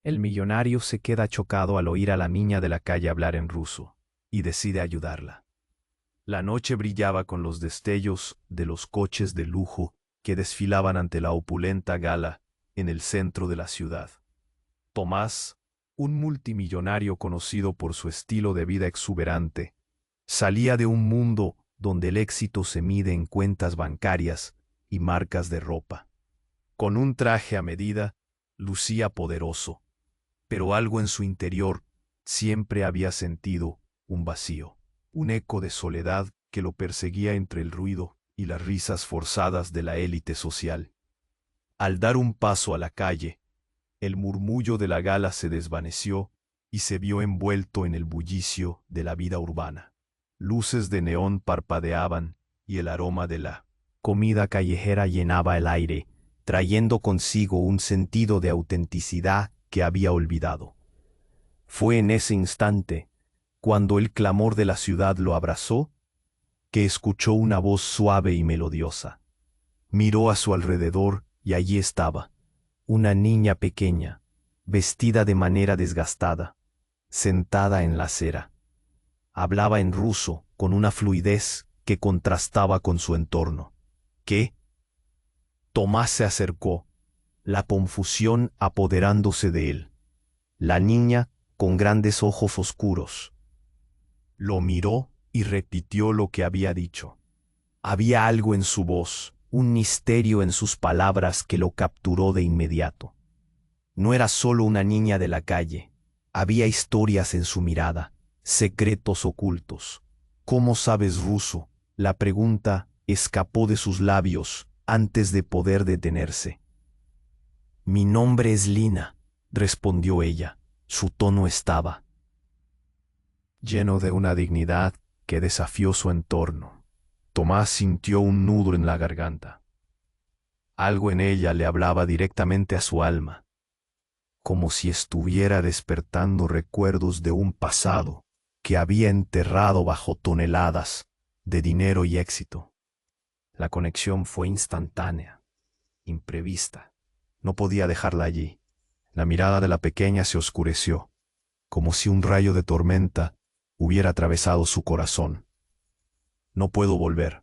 El millonario se queda chocado al oír a la niña de la calle hablar en ruso, y decide ayudarla. La noche brillaba con los destellos de los coches de lujo que desfilaban ante la opulenta gala en el centro de la ciudad. Tomás, un multimillonario conocido por su estilo de vida exuberante, salía de un mundo donde el éxito se mide en cuentas bancarias y marcas de ropa. Con un traje a medida, lucía poderoso, pero algo en su interior siempre había sentido un vacío, un eco de soledad que lo perseguía entre el ruido y las risas forzadas de la élite social. Al dar un paso a la calle, el murmullo de la gala se desvaneció y se vio envuelto en el bullicio de la vida urbana. Luces de neón parpadeaban y el aroma de la comida callejera llenaba el aire, trayendo consigo un sentido de autenticidad que había olvidado. Fue en ese instante, cuando el clamor de la ciudad lo abrazó, que escuchó una voz suave y melodiosa. Miró a su alrededor y allí estaba, una niña pequeña, vestida de manera desgastada, sentada en la acera. Hablaba en ruso con una fluidez que contrastaba con su entorno. ¿Qué? Tomás se acercó, la confusión apoderándose de él. La niña, con grandes ojos oscuros, lo miró y repitió lo que había dicho. Había algo en su voz, un misterio en sus palabras que lo capturó de inmediato. No era solo una niña de la calle, había historias en su mirada, secretos ocultos. ¿Cómo sabes ruso? La pregunta escapó de sus labios antes de poder detenerse. Mi nombre es Lina, respondió ella. Su tono estaba lleno de una dignidad que desafió su entorno. Tomás sintió un nudo en la garganta. Algo en ella le hablaba directamente a su alma, como si estuviera despertando recuerdos de un pasado que había enterrado bajo toneladas de dinero y éxito. La conexión fue instantánea, imprevista. No podía dejarla allí. La mirada de la pequeña se oscureció, como si un rayo de tormenta hubiera atravesado su corazón. No puedo volver.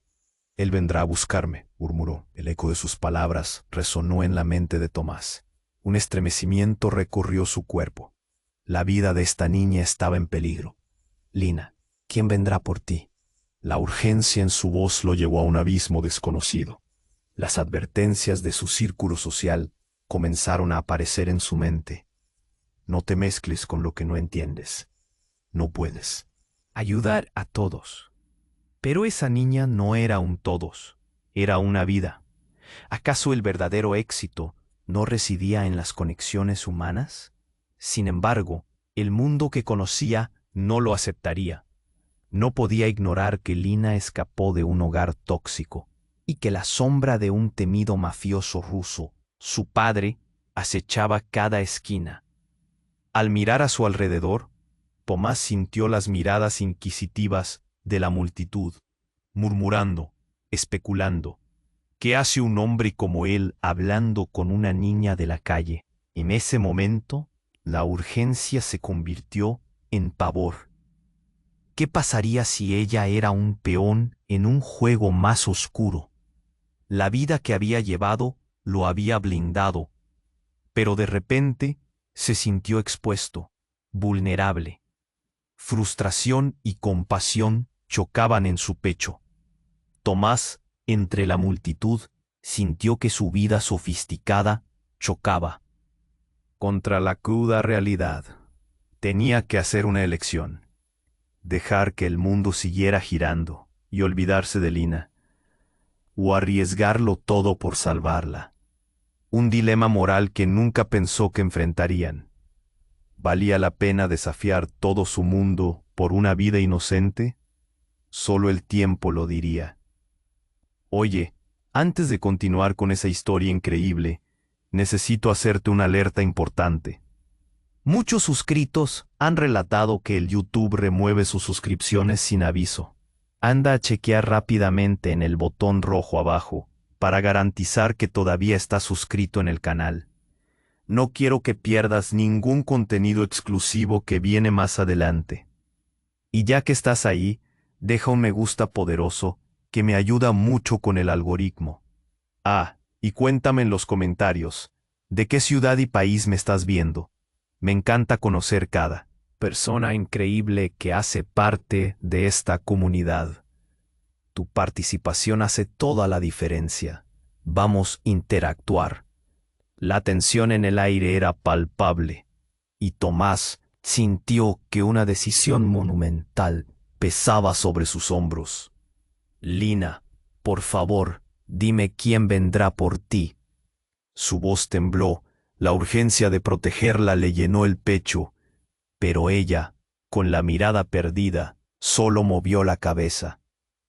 Él vendrá a buscarme, murmuró. El eco de sus palabras resonó en la mente de Tomás. Un estremecimiento recorrió su cuerpo. La vida de esta niña estaba en peligro. Lina, ¿quién vendrá por ti? La urgencia en su voz lo llevó a un abismo desconocido. Las advertencias de su círculo social comenzaron a aparecer en su mente. No te mezcles con lo que no entiendes. No puedes. Ayudar a todos. Pero esa niña no era un todos, era una vida. ¿Acaso el verdadero éxito no residía en las conexiones humanas? Sin embargo, el mundo que conocía no lo aceptaría. No podía ignorar que Lina escapó de un hogar tóxico y que la sombra de un temido mafioso ruso, su padre, acechaba cada esquina. Al mirar a su alrededor, Tomás sintió las miradas inquisitivas de la multitud, murmurando, especulando. ¿Qué hace un hombre como él hablando con una niña de la calle? En ese momento, la urgencia se convirtió en pavor. ¿Qué pasaría si ella era un peón en un juego más oscuro? La vida que había llevado lo había blindado, pero de repente se sintió expuesto, vulnerable. Frustración y compasión chocaban en su pecho. Tomás, entre la multitud, sintió que su vida sofisticada chocaba contra la cruda realidad. Tenía que hacer una elección. Dejar que el mundo siguiera girando y olvidarse de Lina, o arriesgarlo todo por salvarla. Un dilema moral que nunca pensó que enfrentarían. ¿Valía la pena desafiar todo su mundo por una vida inocente? Solo el tiempo lo diría. Oye, antes de continuar con esa historia increíble, necesito hacerte una alerta importante. Muchos suscritos han relatado que el YouTube remueve sus suscripciones sin aviso. Anda a chequear rápidamente en el botón rojo abajo para garantizar que todavía estás suscrito en el canal. No quiero que pierdas ningún contenido exclusivo que viene más adelante. Y ya que estás ahí, deja un me gusta poderoso que me ayuda mucho con el algoritmo. Ah, y cuéntame en los comentarios, ¿de qué ciudad y país me estás viendo? Me encanta conocer cada persona increíble que hace parte de esta comunidad. Tu participación hace toda la diferencia. Vamos a interactuar. La tensión en el aire era palpable, y Tomás sintió que una decisión monumental pesaba sobre sus hombros. Lina, por favor, dime quién vendrá por ti. Su voz tembló, la urgencia de protegerla le llenó el pecho, pero ella, con la mirada perdida, solo movió la cabeza,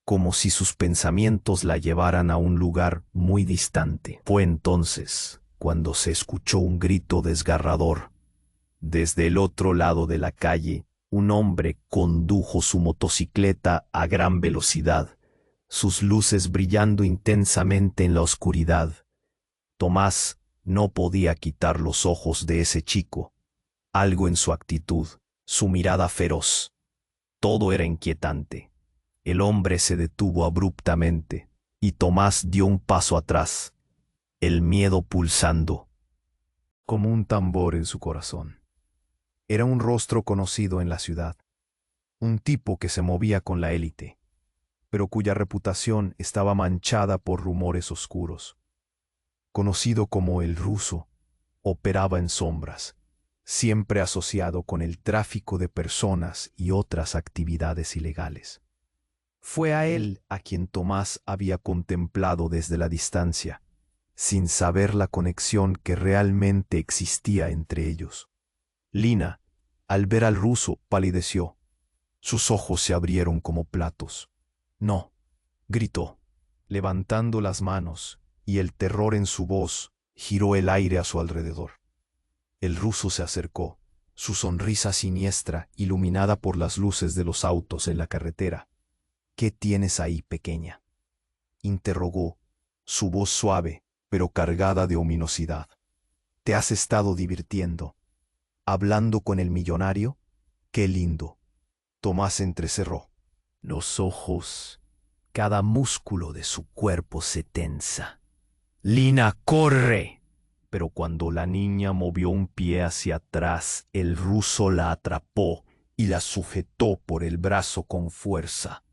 como si sus pensamientos la llevaran a un lugar muy distante. Fue entonces cuando se escuchó un grito desgarrador. Desde el otro lado de la calle, un hombre condujo su motocicleta a gran velocidad, sus luces brillando intensamente en la oscuridad. Tomás no podía quitar los ojos de ese chico. Algo en su actitud, su mirada feroz. Todo era inquietante. El hombre se detuvo abruptamente, y Tomás dio un paso atrás, el miedo pulsando como un tambor en su corazón. Era un rostro conocido en la ciudad, un tipo que se movía con la élite, pero cuya reputación estaba manchada por rumores oscuros. Conocido como el ruso, operaba en sombras, siempre asociado con el tráfico de personas y otras actividades ilegales. Fue a él a quien Tomás había contemplado desde la distancia, sin saber la conexión que realmente existía entre ellos. Lina, al ver al ruso, palideció. Sus ojos se abrieron como platos. «No», gritó, levantando las manos, y el terror en su voz giró el aire a su alrededor. El ruso se acercó, su sonrisa siniestra iluminada por las luces de los autos en la carretera. «¿Qué tienes ahí, pequeña?», interrogó, su voz suave, pero cargada de ominosidad. «¿Te has estado divirtiendo? ¿Hablando con el millonario? ¡Qué lindo!». Tomás entrecerró los ojos. Cada músculo de su cuerpo se tensa. «Lina, corre». Pero cuando la niña movió un pie hacia atrás, el ruso la atrapó y la sujetó por el brazo con fuerza.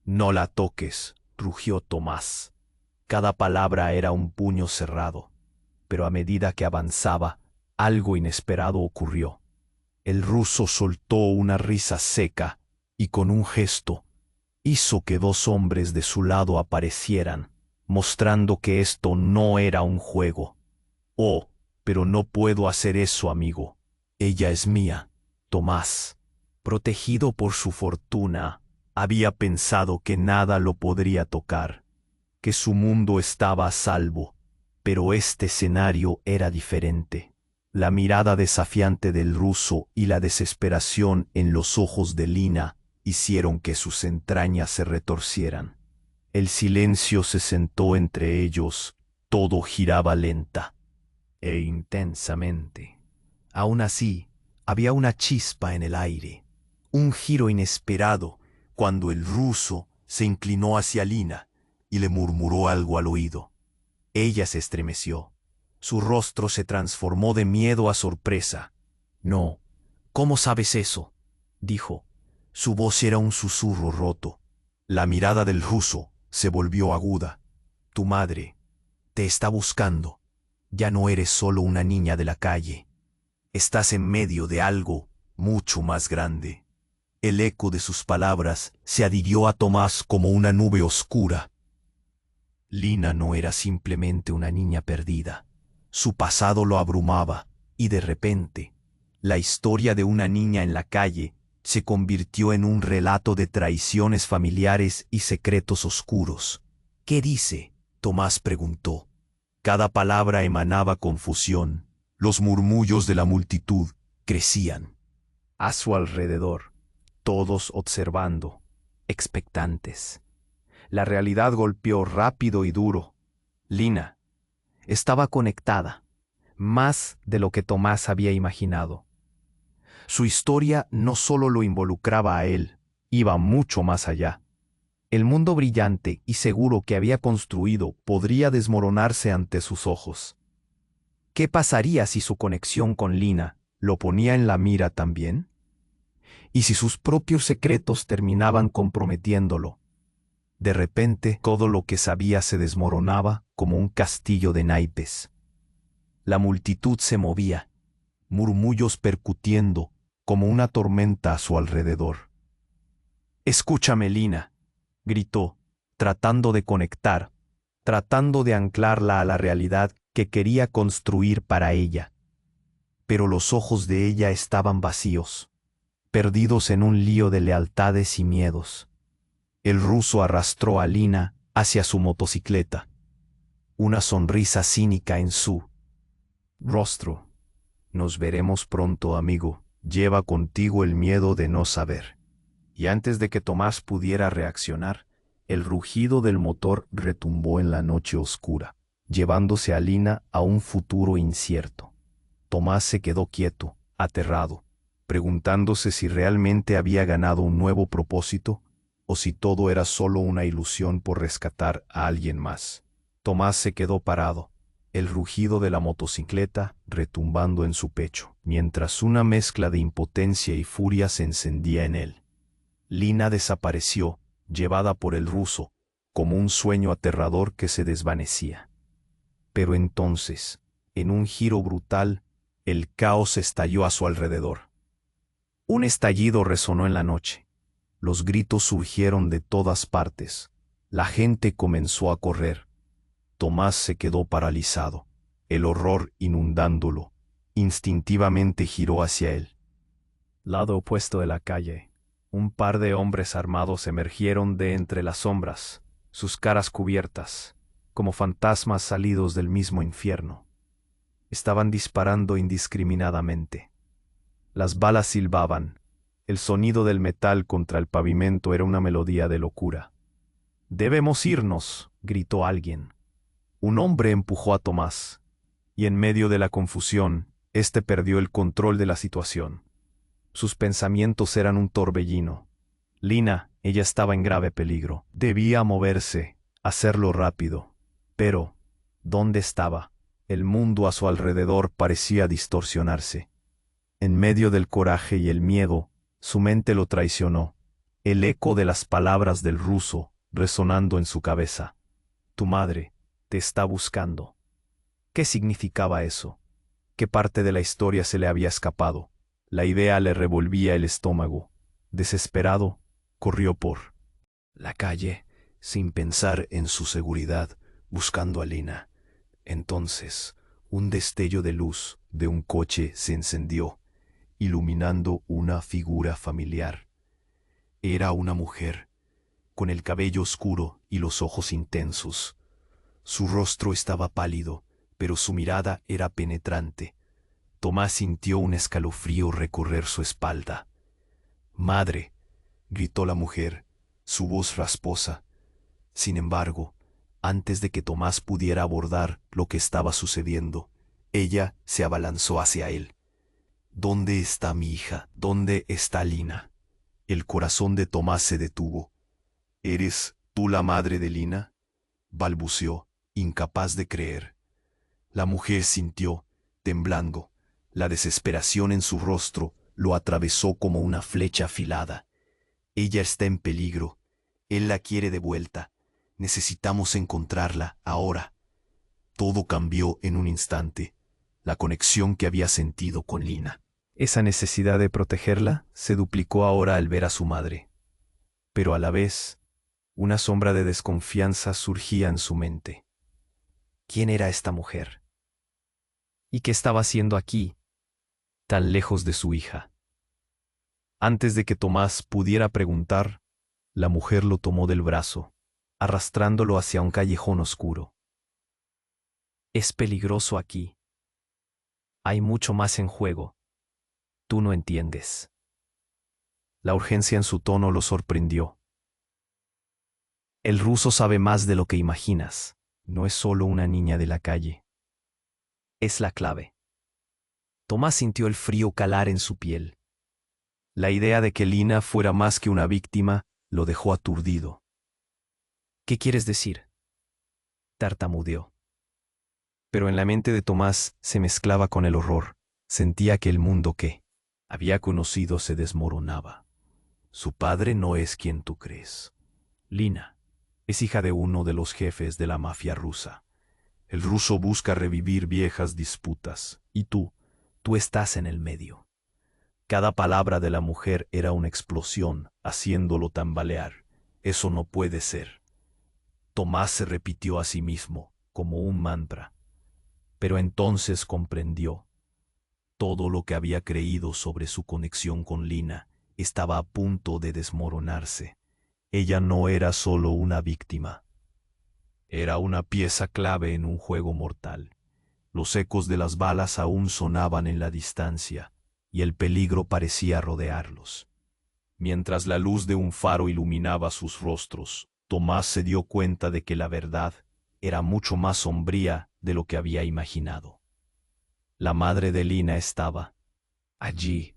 «No la toques», rugió Tomás. Cada palabra era un puño cerrado, pero a medida que avanzaba, algo inesperado ocurrió. El ruso soltó una risa seca y con un gesto hizo que dos hombres de su lado aparecieran, mostrando que esto no era un juego. «Oh, pero no puedo hacer eso, amigo. Ella es mía». Tomás, protegido por su fortuna, había pensado que nada lo podría tocar, que su mundo estaba a salvo, pero este escenario era diferente. La mirada desafiante del ruso y la desesperación en los ojos de Lina hicieron que sus entrañas se retorcieran. El silencio se sentó entre ellos, todo giraba lenta e intensamente. Aún así, había una chispa en el aire, un giro inesperado cuando el ruso se inclinó hacia Lina y le murmuró algo al oído. Ella se estremeció. Su rostro se transformó de miedo a sorpresa. «No, ¿cómo sabes eso?», dijo. Su voz era un susurro roto. La mirada del ruso se volvió aguda. «Tu madre te está buscando. Ya no eres solo una niña de la calle. Estás en medio de algo mucho más grande». El eco de sus palabras se adhirió a Tomás como una nube oscura. Lina no era simplemente una niña perdida. Su pasado lo abrumaba, y de repente, la historia de una niña en la calle se convirtió en un relato de traiciones familiares y secretos oscuros. «¿Qué dice?», Tomás preguntó. Cada palabra emanaba confusión. Los murmullos de la multitud crecían. A su alrededor, todos observando, expectantes. La realidad golpeó rápido y duro. Lina estaba conectada, más de lo que Tomás había imaginado. Su historia no solo lo involucraba a él, iba mucho más allá. El mundo brillante y seguro que había construido podría desmoronarse ante sus ojos. ¿Qué pasaría si su conexión con Lina lo ponía en la mira también? ¿Y si sus propios secretos terminaban comprometiéndolo? De repente, todo lo que sabía se desmoronaba como un castillo de naipes. La multitud se movía, murmullos percutiendo como una tormenta a su alrededor. «Escúchame, Lina», gritó, tratando de conectar, tratando de anclarla a la realidad que quería construir para ella. Pero los ojos de ella estaban vacíos, perdidos en un lío de lealtades y miedos. El ruso arrastró a Lina hacia su motocicleta, una sonrisa cínica en su rostro. «Nos veremos pronto, amigo. Lleva contigo el miedo de no saber». Y antes de que Tomás pudiera reaccionar, el rugido del motor retumbó en la noche oscura, llevándose a Lina a un futuro incierto. Tomás se quedó quieto, aterrado, preguntándose si realmente había ganado un nuevo propósito o si todo era solo una ilusión por rescatar a alguien más. Tomás se quedó parado, el rugido de la motocicleta retumbando en su pecho, mientras una mezcla de impotencia y furia se encendía en él. Lina desapareció, llevada por el ruso, como un sueño aterrador que se desvanecía. Pero entonces, en un giro brutal, el caos estalló a su alrededor. Un estallido resonó en la noche. Los gritos surgieron de todas partes. La gente comenzó a correr. Tomás se quedó paralizado, el horror inundándolo. Instintivamente giró hacia él. Lado opuesto de la calle, un par de hombres armados emergieron de entre las sombras, sus caras cubiertas, como fantasmas salidos del mismo infierno. Estaban disparando indiscriminadamente. Las balas silbaban. El sonido del metal contra el pavimento era una melodía de locura. «Debemos irnos», gritó alguien. Un hombre empujó a Tomás, y en medio de la confusión, éste perdió el control de la situación. Sus pensamientos eran un torbellino. Lina, ella estaba en grave peligro. Debía moverse, hacerlo rápido. Pero, ¿dónde estaba? El mundo a su alrededor parecía distorsionarse. En medio del coraje y el miedo, su mente lo traicionó. El eco de las palabras del ruso resonando en su cabeza. «Tu madre te está buscando». ¿Qué significaba eso? ¿Qué parte de la historia se le había escapado? La idea le revolvía el estómago. Desesperado, corrió por la calle, sin pensar en su seguridad, buscando a Lina. Entonces, un destello de luz de un coche se encendió, iluminando una figura familiar. Era una mujer, con el cabello oscuro y los ojos intensos. Su rostro estaba pálido, pero su mirada era penetrante. Tomás sintió un escalofrío recorrer su espalda. «Madre», gritó la mujer, su voz rasposa. Sin embargo, antes de que Tomás pudiera abordar lo que estaba sucediendo, ella se abalanzó hacia él. «¿Dónde está mi hija? ¿Dónde está Lina?» El corazón de Tomás se detuvo. «¿Eres tú la madre de Lina?», balbuceó, incapaz de creer. La mujer sintió, temblando. La desesperación en su rostro lo atravesó como una flecha afilada. «Ella está en peligro. Él la quiere de vuelta. Necesitamos encontrarla ahora». Todo cambió en un instante. La conexión que había sentido con Lina. Esa necesidad de protegerla se duplicó ahora al ver a su madre. Pero a la vez, una sombra de desconfianza surgía en su mente. ¿Quién era esta mujer? ¿Y qué estaba haciendo aquí, tan lejos de su hija? Antes de que Tomás pudiera preguntar, la mujer lo tomó del brazo, arrastrándolo hacia un callejón oscuro. «Es peligroso aquí. Hay mucho más en juego. Tú no entiendes». La urgencia en su tono lo sorprendió. «El ruso sabe más de lo que imaginas. No es solo una niña de la calle». Es la clave. Tomás sintió el frío calar en su piel. La idea de que Lina fuera más que una víctima lo dejó aturdido. ¿Qué quieres decir?, tartamudeó. Pero en la mente de Tomás se mezclaba con el horror. Sentía que el mundo que había conocido se desmoronaba. Su padre no es quien tú crees. Lina es hija de uno de los jefes de la mafia rusa. El ruso busca revivir viejas disputas, y tú estás en el medio. Cada palabra de la mujer era una explosión, haciéndolo tambalear. Eso no puede ser. Tomás se repitió a sí mismo, como un mantra. Pero entonces comprendió. Todo lo que había creído sobre su conexión con Lina estaba a punto de desmoronarse. Ella no era solo una víctima. Era una pieza clave en un juego mortal. Los ecos de las balas aún sonaban en la distancia, y el peligro parecía rodearlos. Mientras la luz de un faro iluminaba sus rostros, Tomás se dio cuenta de que la verdad era mucho más sombría de lo que había imaginado. La madre de Lina estaba allí,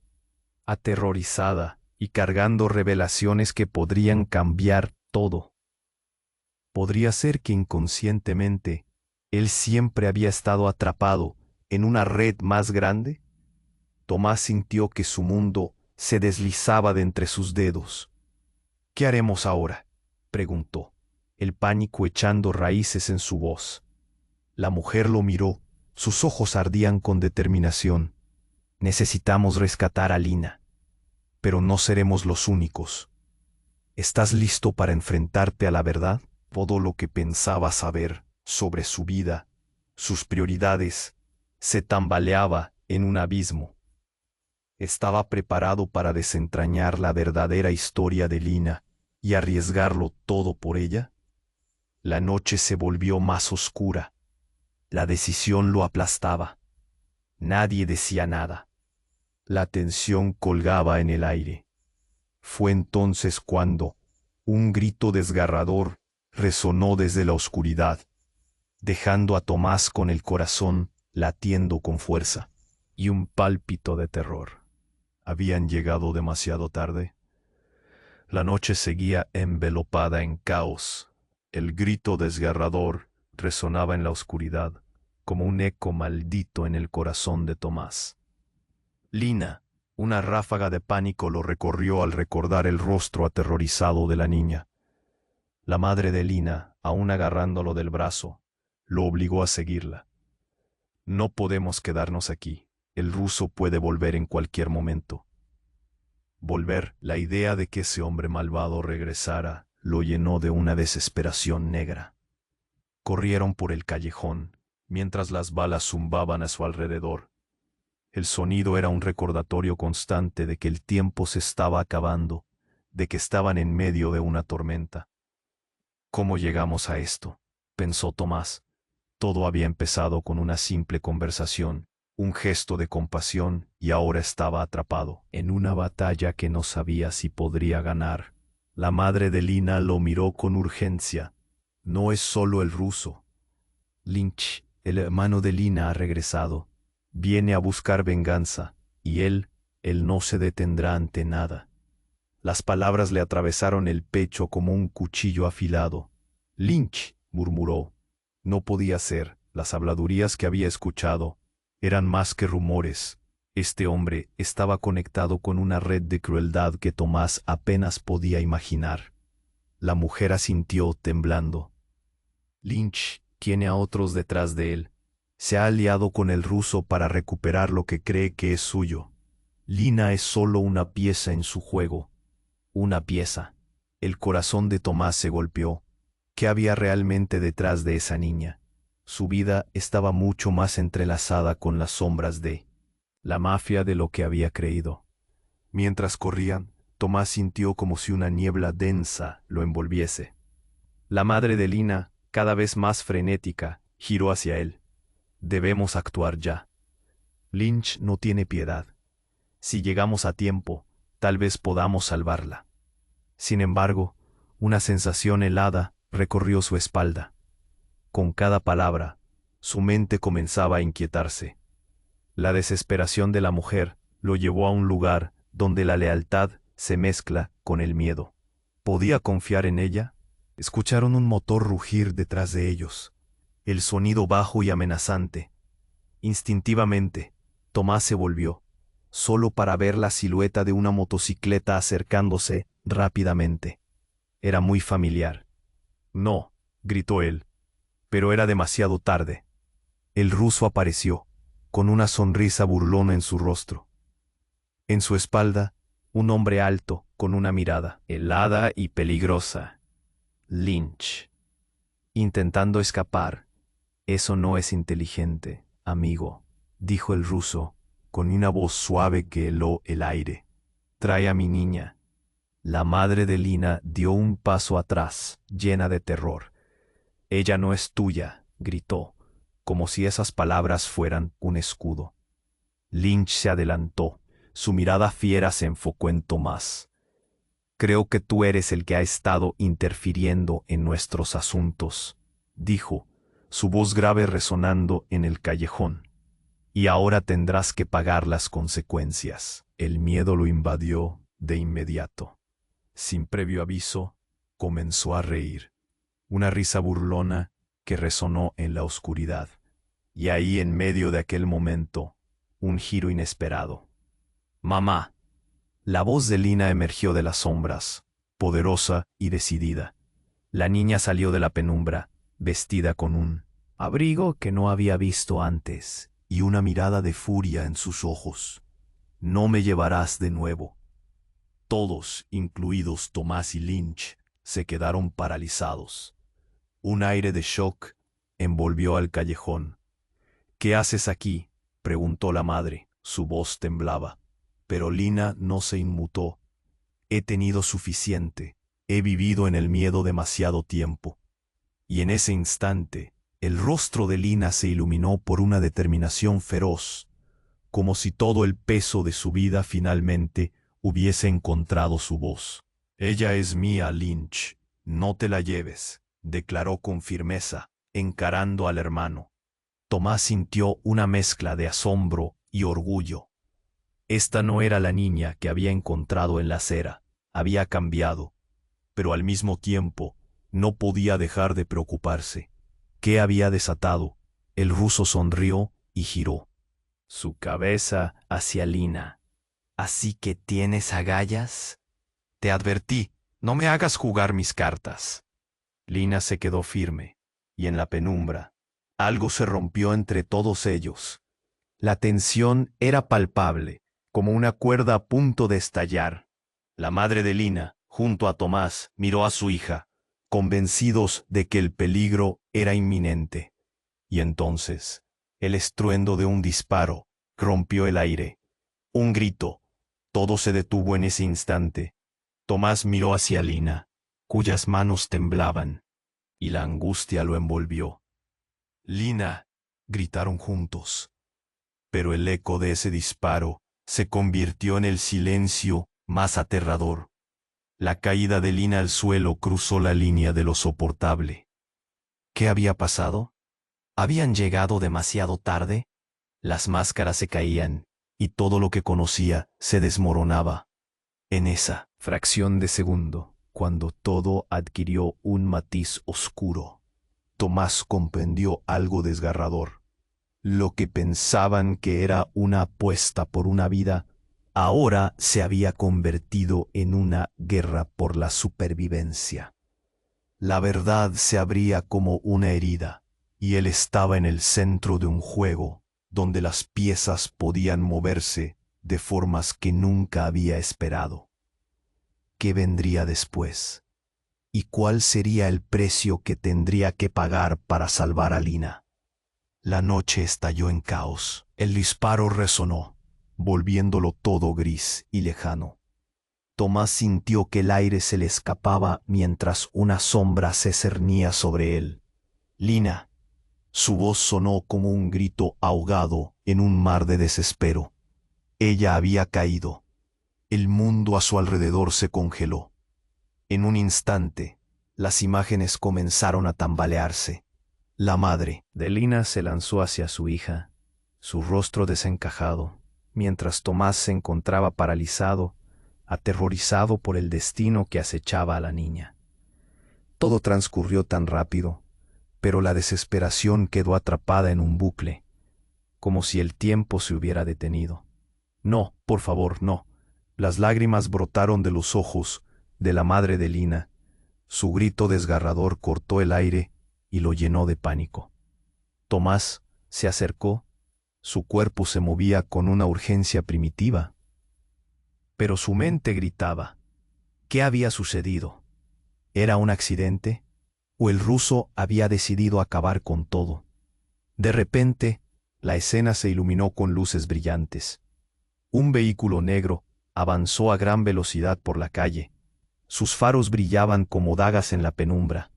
aterrorizada y cargando revelaciones que podrían cambiar todo. Podría ser que inconscientemente él siempre había estado atrapado en una red más grande. Tomás sintió que su mundo se deslizaba de entre sus dedos. ¿Qué haremos ahora?, preguntó, el pánico echando raíces en su voz. La mujer lo miró, sus ojos ardían con determinación. Necesitamos rescatar a Lina, pero no seremos los únicos. ¿Estás listo para enfrentarte a la verdad? Todo lo que pensaba saber sobre su vida, sus prioridades, se tambaleaba en un abismo. ¿Estaba preparado para desentrañar la verdadera historia de Lina y arriesgarlo todo por ella? La noche se volvió más oscura. La decisión lo aplastaba. Nadie decía nada. La tensión colgaba en el aire. Fue entonces cuando un grito desgarrador resonó desde la oscuridad, dejando a Tomás con el corazón latiendo con fuerza y un pálpito de terror. ¿Habían llegado demasiado tarde? La noche seguía envelopada en caos. El grito desgarrador resonaba en la oscuridad, como un eco maldito en el corazón de Tomás. Lina, una ráfaga de pánico lo recorrió al recordar el rostro aterrorizado de la niña. La madre de Lina, aún agarrándolo del brazo, lo obligó a seguirla. No podemos quedarnos aquí. El ruso puede volver en cualquier momento. Volver, la idea de que ese hombre malvado regresara, lo llenó de una desesperación negra. Corrieron por el callejón, mientras las balas zumbaban a su alrededor. El sonido era un recordatorio constante de que el tiempo se estaba acabando, de que estaban en medio de una tormenta. ¿Cómo llegamos a esto?, pensó Tomás. Todo había empezado con una simple conversación, un gesto de compasión, y ahora estaba atrapado en una batalla que no sabía si podría ganar. La madre de Lina lo miró con urgencia. No es solo el ruso. Lynch, el hermano de Lina, ha regresado. Viene a buscar venganza, y él no se detendrá ante nada. Las palabras le atravesaron el pecho como un cuchillo afilado. Lynch, murmuró. No podía ser. Las habladurías que había escuchado eran más que rumores. Este hombre estaba conectado con una red de crueldad que Tomás apenas podía imaginar. La mujer asintió temblando. Lynch tiene a otros detrás de él. Se ha aliado con el ruso para recuperar lo que cree que es suyo. Lina es solo una pieza en su juego. Una pieza. El corazón de Tomás se golpeó. ¿Qué había realmente detrás de esa niña? Su vida estaba mucho más entrelazada con las sombras de la mafia de lo que había creído. Mientras corrían, Tomás sintió como si una niebla densa lo envolviese. La madre de Lina, cada vez más frenética, giró hacia él. Debemos actuar ya. Lynch no tiene piedad. Si llegamos a tiempo, tal vez podamos salvarla. Sin embargo, una sensación helada recorrió su espalda. Con cada palabra, Su mente comenzaba a inquietarse. La desesperación de la mujer lo llevó a un lugar donde la lealtad se mezcla con el miedo. ¿Podía confiar en ella? Escucharon un motor rugir detrás de ellos. El sonido bajo y amenazante. Instintivamente, Tomás se volvió, solo para ver la silueta de una motocicleta acercándose rápidamente. Era muy familiar. No, gritó él, pero era demasiado tarde. El ruso apareció, con una sonrisa burlona en su rostro. En su espalda, un hombre alto, con una mirada helada y peligrosa. Lynch. Intentando escapar. Eso no es inteligente, amigo, dijo el ruso, con una voz suave que heló el aire. Trae a mi niña. La madre de Lina dio un paso atrás, llena de terror. Ella no es tuya, gritó, como si esas palabras fueran un escudo. Lynch se adelantó, su mirada fiera se enfocó en Tomás. Creo que tú eres el que ha estado interfiriendo en nuestros asuntos, dijo, su voz grave resonando en el callejón. Y ahora tendrás que pagar las consecuencias. El miedo lo invadió de inmediato. Sin previo aviso, comenzó a reír. Una risa burlona que resonó en la oscuridad. Y ahí, en medio de aquel momento, un giro inesperado. Mamá. La voz de Lina emergió de las sombras, poderosa y decidida. La niña salió de la penumbra, vestida con un abrigo que no había visto antes, y una mirada de furia en sus ojos. No me llevarás de nuevo. Todos, incluidos Tomás y Lynch, se quedaron paralizados. Un aire de shock envolvió al callejón. ¿Qué haces aquí?, preguntó la madre. Su voz temblaba. Pero Lina no se inmutó. He tenido suficiente. He vivido en el miedo demasiado tiempo. Y en ese instante, el rostro de Lina se iluminó por una determinación feroz, como si todo el peso de su vida finalmente hubiese encontrado su voz. Ella es mía, Lynch. No te la lleves, declaró con firmeza, encarando al hermano. Tomás sintió una mezcla de asombro y orgullo. Esta no era la niña que había encontrado en la acera, había cambiado, pero al mismo tiempo no podía dejar de preocuparse. ¿Qué había desatado? El ruso sonrió y giró su cabeza hacia Lina. ¿Así que tienes agallas? Te advertí, no me hagas jugar mis cartas. Lina se quedó firme, y en la penumbra, algo se rompió entre todos ellos. La tensión era palpable, como una cuerda a punto de estallar. La madre de Lina, junto a Tomás, miró a su hija, convencidos de que el peligro era inminente. Y entonces, el estruendo de un disparo rompió el aire. Un grito. Todo se detuvo en ese instante. Tomás miró hacia Lina, cuyas manos temblaban, y la angustia lo envolvió. «Lina», gritaron juntos. Pero el eco de ese disparo se convirtió en el silencio más aterrador. La caída de Lina al suelo cruzó la línea de lo soportable. ¿Qué había pasado? ¿Habían llegado demasiado tarde? Las máscaras se caían, y todo lo que conocía se desmoronaba. En esa fracción de segundo, cuando todo adquirió un matiz oscuro, Tomás comprendió algo desgarrador. Lo que pensaban que era una apuesta por una vida, ahora se había convertido en una guerra por la supervivencia. La verdad se abría como una herida, y él estaba en el centro de un juego, donde las piezas podían moverse de formas que nunca había esperado. ¿Qué vendría después? ¿Y cuál sería el precio que tendría que pagar para salvar a Lina? La noche estalló en caos. El disparo resonó, volviéndolo todo gris y lejano. Tomás sintió que el aire se le escapaba mientras una sombra se cernía sobre él. «Lina». Su voz sonó como un grito ahogado en un mar de desespero. Ella había caído. El mundo a su alrededor se congeló. En un instante, las imágenes comenzaron a tambalearse. La madre de Lina se lanzó hacia su hija, su rostro desencajado, mientras Tomás se encontraba paralizado, aterrorizado por el destino que acechaba a la niña. Todo transcurrió tan rápido, pero la desesperación quedó atrapada en un bucle, como si el tiempo se hubiera detenido. No, por favor, no. Las lágrimas brotaron de los ojos de la madre de Lina. Su grito desgarrador cortó el aire y lo llenó de pánico. Tomás se acercó, su cuerpo se movía con una urgencia primitiva, pero su mente gritaba. ¿Qué había sucedido? ¿Era un accidente? ¿O el ruso había decidido acabar con todo? De repente, la escena se iluminó con luces brillantes. Un vehículo negro avanzó a gran velocidad por la calle. Sus faros brillaban como dagas en la penumbra.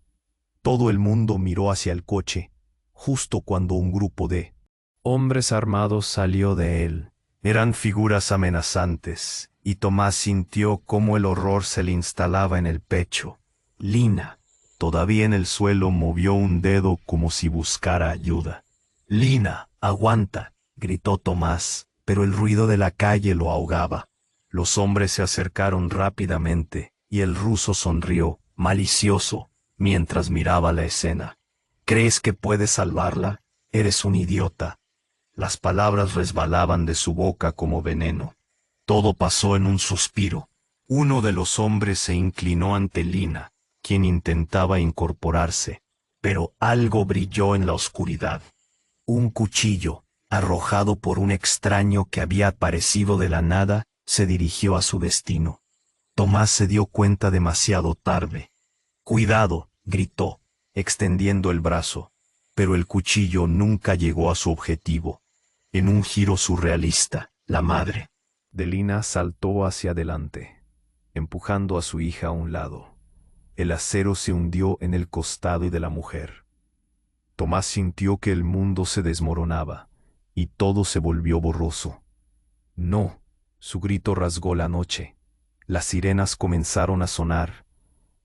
Todo el mundo miró hacia el coche, justo cuando un grupo de hombres armados salió de él. Eran figuras amenazantes, y Tomás sintió cómo el horror se le instalaba en el pecho. Lina, todavía en el suelo, movió un dedo como si buscara ayuda. «Lina, aguanta», gritó Tomás, pero el ruido de la calle lo ahogaba. Los hombres se acercaron rápidamente, y el ruso sonrió, malicioso, mientras miraba la escena. «¿Crees que puedes salvarla? Eres un idiota». Las palabras resbalaban de su boca como veneno. Todo pasó en un suspiro. Uno de los hombres se inclinó ante Lina, quien intentaba incorporarse, pero algo brilló en la oscuridad. Un cuchillo, arrojado por un extraño que había aparecido de la nada, se dirigió a su destino. Tomás se dio cuenta demasiado tarde. «Cuidado», gritó, extendiendo el brazo, pero el cuchillo nunca llegó a su objetivo. En un giro surrealista, la madre de Lina saltó hacia adelante, empujando a su hija a un lado. El acero se hundió en el costado de la mujer. Tomás sintió que el mundo se desmoronaba, y todo se volvió borroso. «No», su grito rasgó la noche. Las sirenas comenzaron a sonar.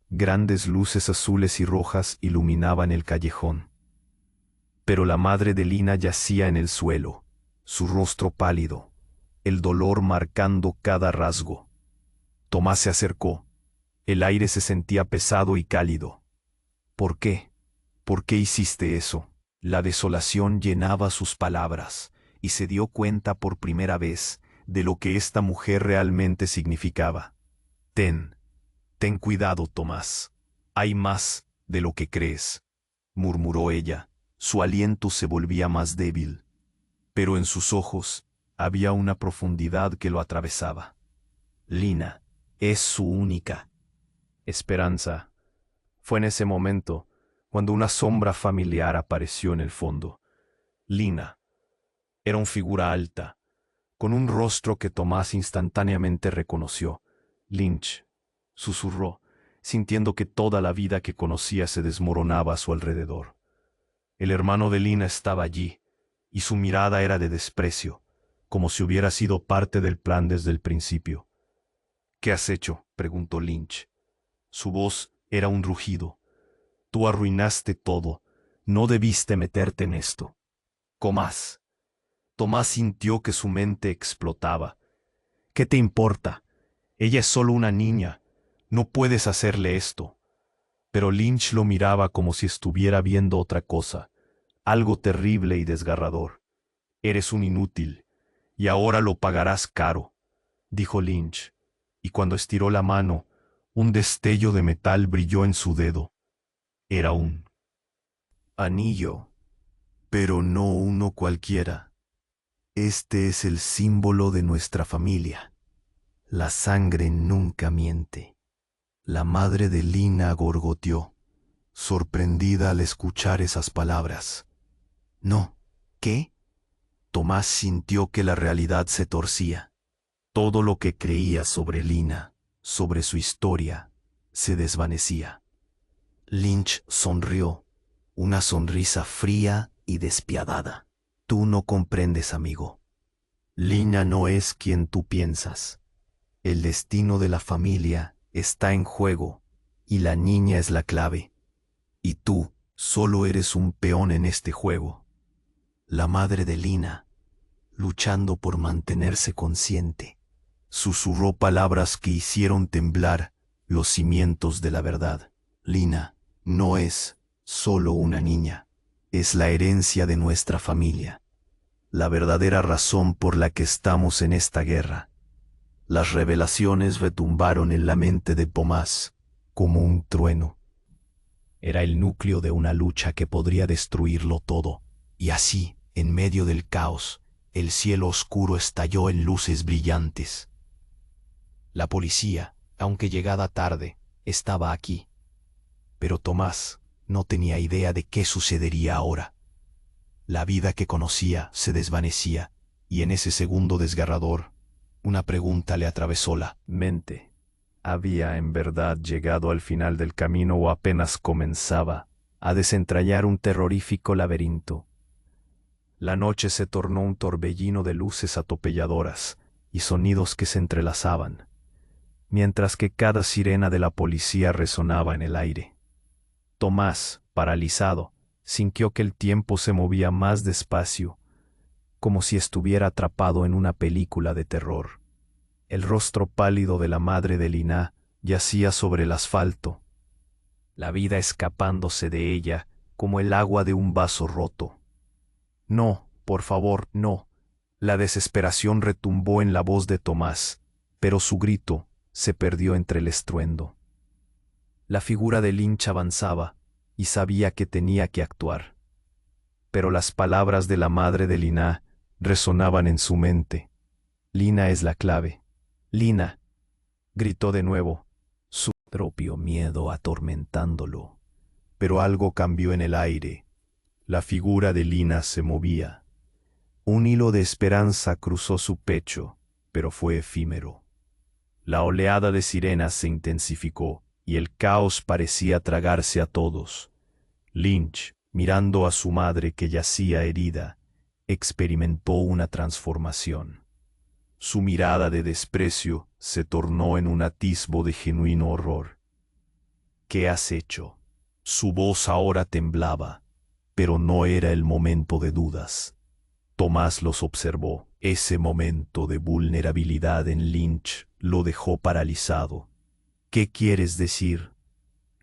Grandes luces azules y rojas iluminaban el callejón. Pero la madre de Lina yacía en el suelo, su rostro pálido, el dolor marcando cada rasgo. Tomás se acercó. El aire se sentía pesado y cálido. «¿Por qué? ¿Por qué hiciste eso?». La desolación llenaba sus palabras, y se dio cuenta por primera vez de lo que esta mujer realmente significaba. «Ten cuidado, Tomás. Hay más de lo que crees», murmuró ella. Su aliento se volvía más débil, pero en sus ojos había una profundidad que lo atravesaba. «Lina es su única esperanza». Fue en ese momento cuando una sombra familiar apareció en el fondo. Lina era una figura alta, con un rostro que Tomás instantáneamente reconoció. «Lynch», susurró, sintiendo que toda la vida que conocía se desmoronaba a su alrededor. El hermano de Lina estaba allí, y su mirada era de desprecio, como si hubiera sido parte del plan desde el principio. «¿Qué has hecho?», preguntó Lynch. Su voz era un rugido. «Tú arruinaste todo. No debiste meterte en esto». «Tomás». Tomás sintió que su mente explotaba. «¿Qué te importa? Ella es solo una niña. No puedes hacerle esto». Pero Lynch lo miraba como si estuviera viendo otra cosa, algo terrible y desgarrador. «Eres un inútil, y ahora lo pagarás caro», dijo Lynch, y cuando estiró la mano, un destello de metal brilló en su dedo. Era un anillo, pero no uno cualquiera. «Este es el símbolo de nuestra familia. La sangre nunca miente». La madre de Lina gorgoteó, sorprendida al escuchar esas palabras. «No». «¿Qué?». Tomás sintió que la realidad se torcía. Todo lo que creía sobre Lina, sobre su historia, se desvanecía. Lynch sonrió, una sonrisa fría y despiadada. «Tú no comprendes, amigo. Lina no es quien tú piensas. El destino de la familia está en juego, y la niña es la clave. Y tú Solo eres un peón en este juego. La madre de Lina, luchando por mantenerse consciente, susurró palabras que hicieron temblar los cimientos de la verdad. Lina no es solo una niña, es la herencia de nuestra familia, la verdadera razón por la que estamos en esta guerra. Las revelaciones retumbaron en la mente de Tomás como un trueno. Era el núcleo de una lucha que podría destruirlo todo, y así, en medio del caos, el cielo oscuro estalló en luces brillantes. La policía, aunque llegada tarde, estaba aquí. Pero Tomás no tenía idea de qué sucedería ahora. La vida que conocía se desvanecía, y en ese segundo desgarrador, una pregunta le atravesó la mente. ¿Había en verdad llegado al final del camino o apenas comenzaba a desentrañar un terrorífico laberinto? La noche se tornó un torbellino de luces atopelladoras y sonidos que se entrelazaban, mientras que cada sirena de la policía resonaba en el aire. Tomás, paralizado, sintió que el tiempo se movía más despacio, como si estuviera atrapado en una película de terror. El rostro pálido de la madre de Lina yacía sobre el asfalto, la vida escapándose de ella como el agua de un vaso roto. No, por favor, no. La desesperación retumbó en la voz de Tomás, pero su grito se perdió entre el estruendo. La figura de Lynch avanzaba, y sabía que tenía que actuar. Pero las palabras de la madre de Lina resonaban en su mente. Lina es la clave. Lina, gritó de nuevo, su propio miedo atormentándolo. Pero algo cambió en el aire. La figura de Lina se movía. Un hilo de esperanza cruzó su pecho, pero fue efímero. La oleada de sirenas se intensificó, y el caos parecía tragarse a todos. Lynch, mirando a su madre que yacía herida, experimentó una transformación. Su mirada de desprecio se tornó en un atisbo de genuino horror. ¿Qué has hecho? Su voz ahora temblaba, pero no era el momento de dudas. Tomás los observó. Ese momento de vulnerabilidad en Lynch lo dejó paralizado. ¿Qué quieres decir?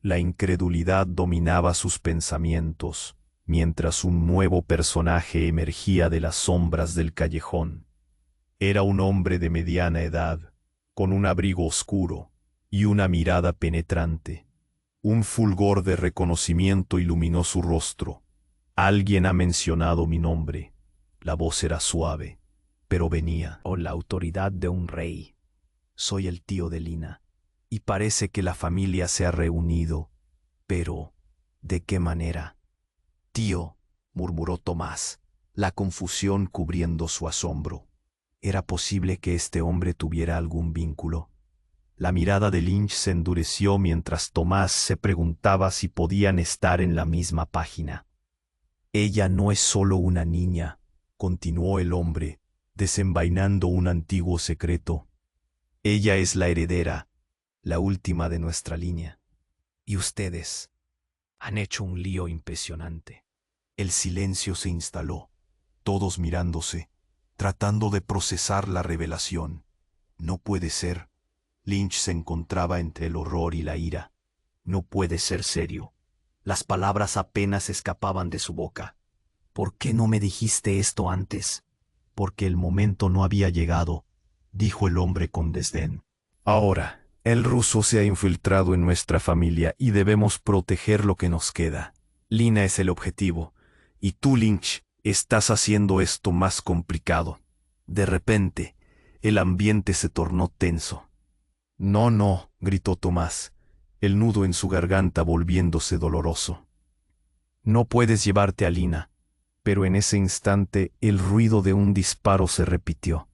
La incredulidad dominaba sus pensamientos, mientras un nuevo personaje emergía de las sombras del callejón. Era un hombre de mediana edad, con un abrigo oscuro y una mirada penetrante. Un fulgor de reconocimiento iluminó su rostro. Alguien ha mencionado mi nombre. La voz era suave, pero venía con la autoridad de un rey. Soy el tío de Lina, y parece que la familia se ha reunido. Pero, ¿de qué manera? Tío, murmuró Tomás, la confusión cubriendo su asombro. ¿Era posible que este hombre tuviera algún vínculo? La mirada de Lynch se endureció mientras Tomás se preguntaba si podían estar en la misma página. Ella no es solo una niña, continuó el hombre, desenvainando un antiguo secreto. Ella es la heredera, la última de nuestra línea. Y ustedes han hecho un lío impresionante. El silencio se instaló, todos mirándose, tratando de procesar la revelación. No puede ser. Lynch se encontraba entre el horror y la ira. No puede ser serio. Las palabras apenas escapaban de su boca. ¿Por qué no me dijiste esto antes? Porque el momento no había llegado, dijo el hombre con desdén. Ahora, el ruso se ha infiltrado en nuestra familia y debemos proteger lo que nos queda. Lina es el objetivo, y tú, Lynch, estás haciendo esto más complicado. De repente, el ambiente se tornó tenso. No, no, gritó Tomás, el nudo en su garganta volviéndose doloroso. No puedes llevarte a Lina. Pero en ese instante el ruido de un disparo se repitió.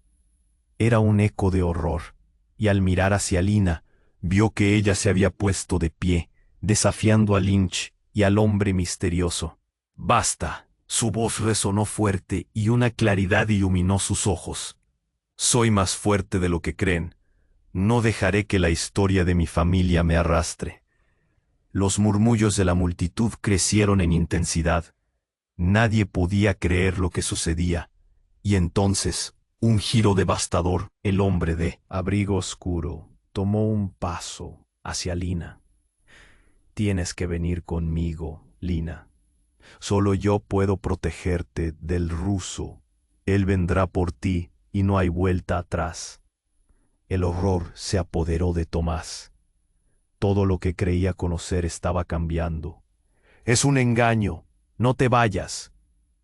Era un eco de horror, y al mirar hacia Lina, vio que ella se había puesto de pie, desafiando a Lynch y al hombre misterioso. ¡Basta! Su voz resonó fuerte y una claridad iluminó sus ojos. Soy más fuerte de lo que creen. No dejaré que la historia de mi familia me arrastre. Los murmullos de la multitud crecieron en intensidad. Nadie podía creer lo que sucedía. Y entonces, un giro devastador, el hombre de abrigo oscuro tomó un paso hacia Lina. Tienes que venir conmigo, Lina. Solo yo puedo protegerte del ruso. Él vendrá por ti y no hay vuelta atrás. El horror se apoderó de Tomás. Todo lo que creía conocer estaba cambiando. Es un engaño. No te vayas.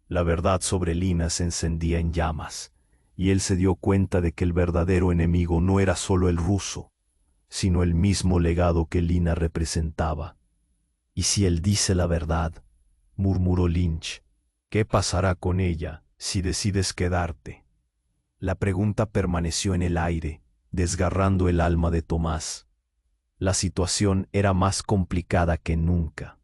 La verdad sobre Lina se encendía en llamas, y él se dio cuenta de que el verdadero enemigo no era solo el ruso, sino el mismo legado que Lina representaba. ¿Y si él dice la verdad?, murmuró Lynch. ¿Qué pasará con ella si decides quedarte? La pregunta permaneció en el aire, desgarrando el alma de Tomás. La situación era más complicada que nunca.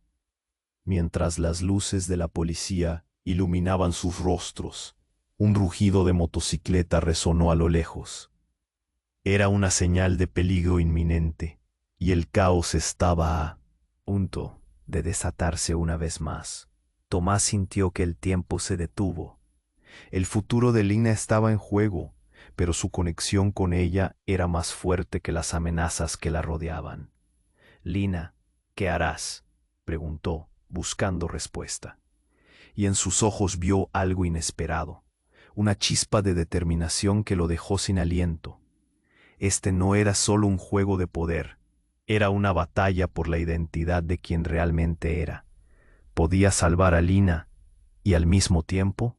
Mientras las luces de la policía iluminaban sus rostros, un rugido de motocicleta resonó a lo lejos. Era una señal de peligro inminente, y el caos estaba a punto de desatarse una vez más. Tomás sintió que el tiempo se detuvo. El futuro de Lina estaba en juego, pero su conexión con ella era más fuerte que las amenazas que la rodeaban. «Lina, ¿qué harás?», preguntó, buscando respuesta. Y en sus ojos vio algo inesperado, una chispa de determinación que lo dejó sin aliento. Este no era solo un juego de poder, era una batalla por la identidad de quien realmente era. Podía salvar a Lina y al mismo tiempo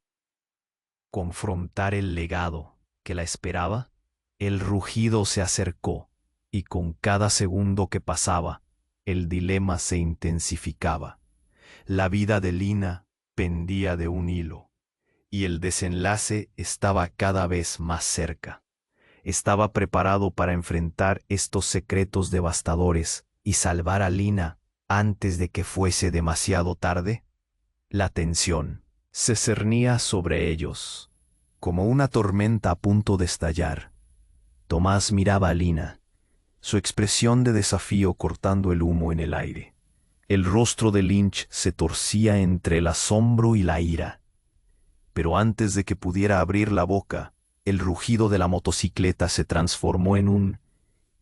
confrontar el legado que la esperaba. El rugido se acercó y con cada segundo que pasaba, el dilema se intensificaba. La vida de Lina pendía de un hilo y el desenlace estaba cada vez más cerca. Estaba preparado para enfrentar estos secretos devastadores y salvar a Lina antes de que fuese demasiado tarde. La tensión se cernía sobre ellos, como una tormenta a punto de estallar. Tomás miraba a Lina, su expresión de desafío cortando el humo en el aire. El rostro de Lynch se torcía entre el asombro y la ira. Pero antes de que pudiera abrir la boca, el rugido de la motocicleta se transformó en un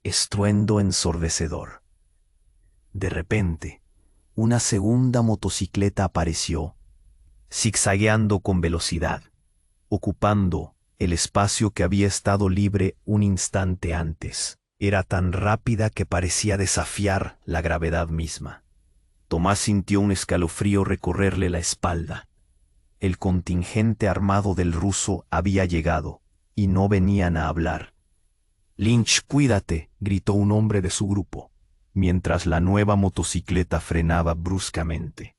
estruendo ensordecedor. De repente, una segunda motocicleta apareció, zigzagueando con velocidad, ocupando el espacio que había estado libre un instante antes. Era tan rápida que parecía desafiar la gravedad misma. Tomás sintió un escalofrío recorrerle la espalda. El contingente armado del ruso había llegado, y no venían a hablar. «Lynch, cuídate», gritó un hombre de su grupo, mientras la nueva motocicleta frenaba bruscamente.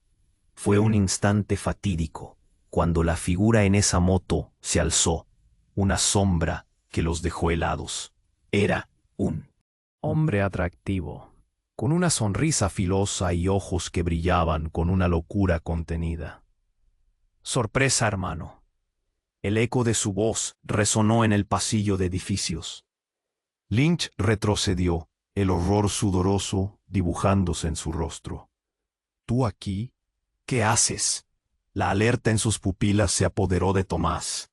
Fue un instante fatídico, cuando la figura en esa moto se alzó, una sombra que los dejó helados. Era un hombre atractivo, con una sonrisa filosa y ojos que brillaban con una locura contenida. «Sorpresa, hermano». El eco de su voz resonó en el pasillo de edificios. Lynch retrocedió, el horror sudoroso dibujándose en su rostro. «¿Tú aquí? ¿Qué haces?». La alerta en sus pupilas se apoderó de Tomás.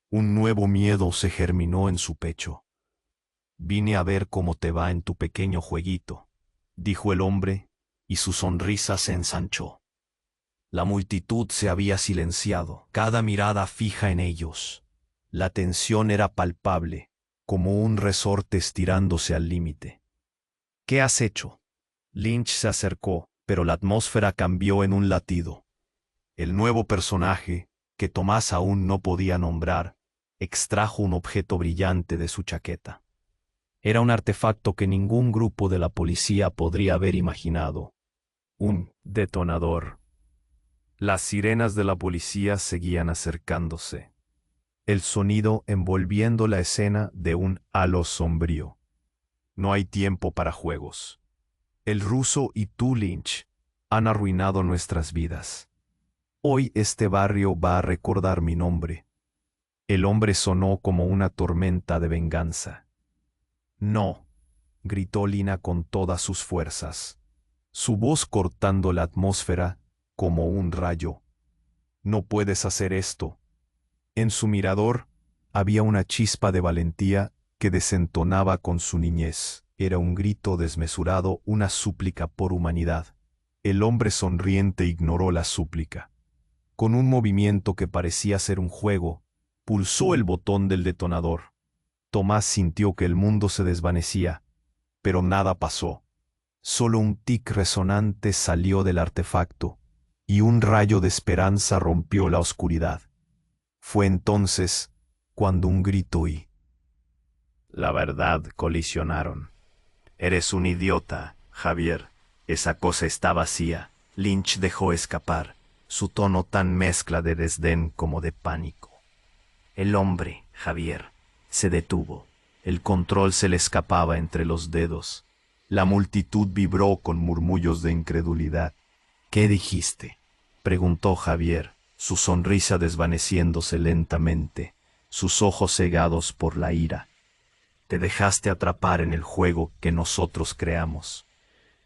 Un nuevo miedo se germinó en su pecho. «Vine a ver cómo te va en tu pequeño jueguito», dijo el hombre, y su sonrisa se ensanchó. La multitud se había silenciado, cada mirada fija en ellos. La tensión era palpable, como un resorte estirándose al límite. «¿Qué has hecho?». Lynch se acercó, pero la atmósfera cambió en un latido. El nuevo personaje, que Tomás aún no podía nombrar, extrajo un objeto brillante de su chaqueta. Era un artefacto que ningún grupo de la policía podría haber imaginado. Un detonador. Las sirenas de la policía seguían acercándose, el sonido envolviendo la escena de un halo sombrío. «No hay tiempo para juegos. El ruso y tú, Lynch, han arruinado nuestras vidas. Hoy este barrio va a recordar mi nombre». El hombre sonó como una tormenta de venganza. «No», gritó Lina con todas sus fuerzas. su voz cortando la atmósfera como un rayo. No puedes hacer esto. En su mirador había una chispa de valentía que desentonaba con su niñez. Era un grito desmesurado, una súplica por humanidad. El hombre sonriente ignoró la súplica. Con un movimiento que parecía ser un juego, pulsó el botón del detonador. Tomás sintió que el mundo se desvanecía, pero nada pasó. Solo un tic resonante salió del artefacto, y un rayo de esperanza rompió la oscuridad. Fue entonces cuando un grito y la verdad colisionaron. Eres un idiota, Javier. Esa cosa está vacía. Lynch dejó escapar, su tono tan mezcla de desdén como de pánico. El hombre, Javier, se detuvo. El control se le escapaba entre los dedos. La multitud vibró con murmullos de incredulidad. ¿Qué dijiste?, preguntó Javier, su sonrisa desvaneciéndose lentamente, sus ojos cegados por la ira. Te dejaste atrapar en el juego que nosotros creamos.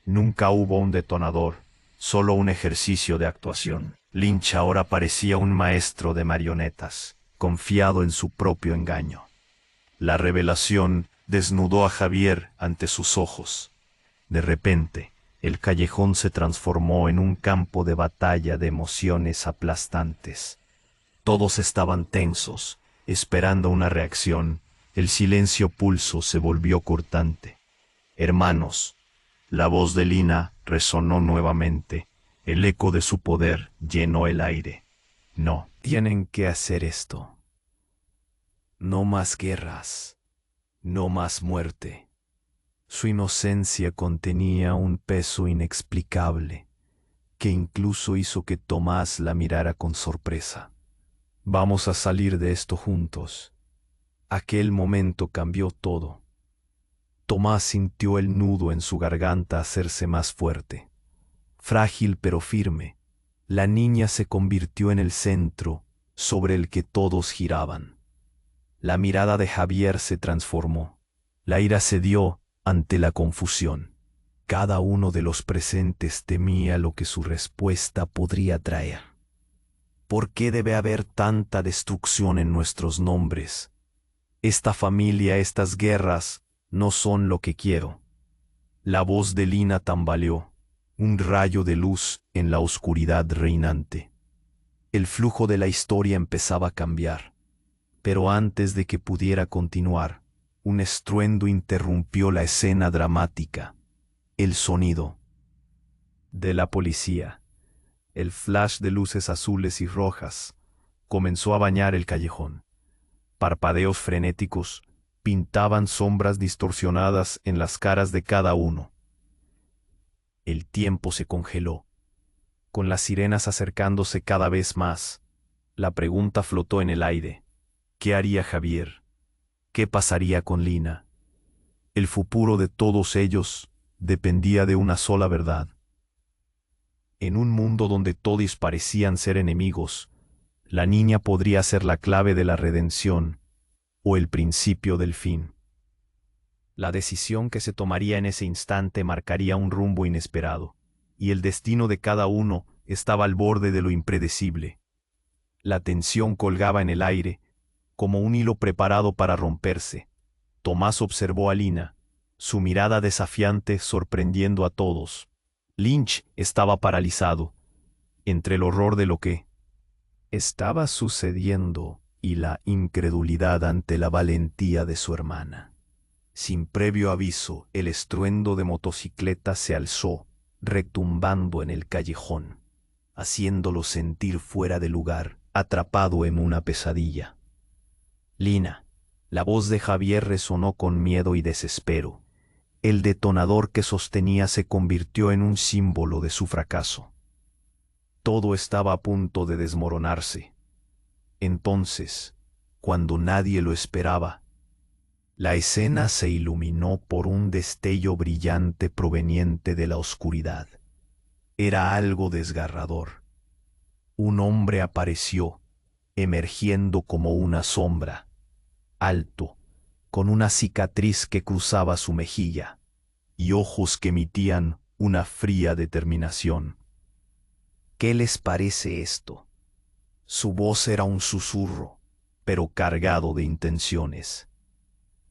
Nunca hubo un detonador, solo un ejercicio de actuación. Lynch ahora parecía un maestro de marionetas, confiado en su propio engaño. La revelación desnudó a Javier ante sus ojos. De repente, el callejón se transformó en un campo de batalla de emociones aplastantes. Todos estaban tensos, esperando una reacción. El silencio pulso se volvió cortante. Hermanos, la voz de Lina resonó nuevamente. El eco de su poder llenó el aire. No, tienen que hacer esto. No más guerras, no más muerte. Su inocencia contenía un peso inexplicable, que incluso hizo que Tomás la mirara con sorpresa. Vamos a salir de esto juntos. Aquel momento cambió todo. Tomás sintió el nudo en su garganta hacerse más fuerte. Frágil pero firme, la niña se convirtió en el centro sobre el que todos giraban. La mirada de Javier se transformó. La ira cedió ante la confusión. Cada uno de los presentes temía lo que su respuesta podría traer. ¿Por qué debe haber tanta destrucción en nuestros nombres? Esta familia, estas guerras, no son lo que quiero. La voz de Lina tambaleó, un rayo de luz en la oscuridad reinante. El flujo de la historia empezaba a cambiar, pero antes de que pudiera continuar, un estruendo interrumpió la escena dramática. El sonido de la policía, el flash de luces azules y rojas, comenzó a bañar el callejón. Parpadeos frenéticos pintaban sombras distorsionadas en las caras de cada uno. El tiempo se congeló. Con las sirenas acercándose cada vez más, la pregunta flotó en el aire. ¿Qué haría Javier? ¿Qué pasaría con Lina? El futuro de todos ellos dependía de una sola verdad. En un mundo donde todos parecían ser enemigos, la niña podría ser la clave de la redención o el principio del fin. La decisión que se tomaría en ese instante marcaría un rumbo inesperado, y el destino de cada uno estaba al borde de lo impredecible. La tensión colgaba en el aire, como un hilo preparado para romperse. Tomás observó a Lina, su mirada desafiante sorprendiendo a todos. Lynch estaba paralizado, entre el horror de lo que estaba sucediendo y la incredulidad ante la valentía de su hermana. Sin previo aviso, el estruendo de motocicletas se alzó, retumbando en el callejón, haciéndolo sentir fuera de lugar, atrapado en una pesadilla. Lina. La voz de Javier resonó con miedo y desespero. El detonador que sostenía se convirtió en un símbolo de su fracaso. Todo estaba a punto de desmoronarse. Entonces, cuando nadie lo esperaba, la escena se iluminó por un destello brillante proveniente de la oscuridad. Era algo desgarrador. Un hombre apareció, emergiendo como una sombra, alto, con una cicatriz que cruzaba su mejilla, y ojos que emitían una fría determinación. ¿Qué les parece esto? Su voz era un susurro, pero cargado de intenciones.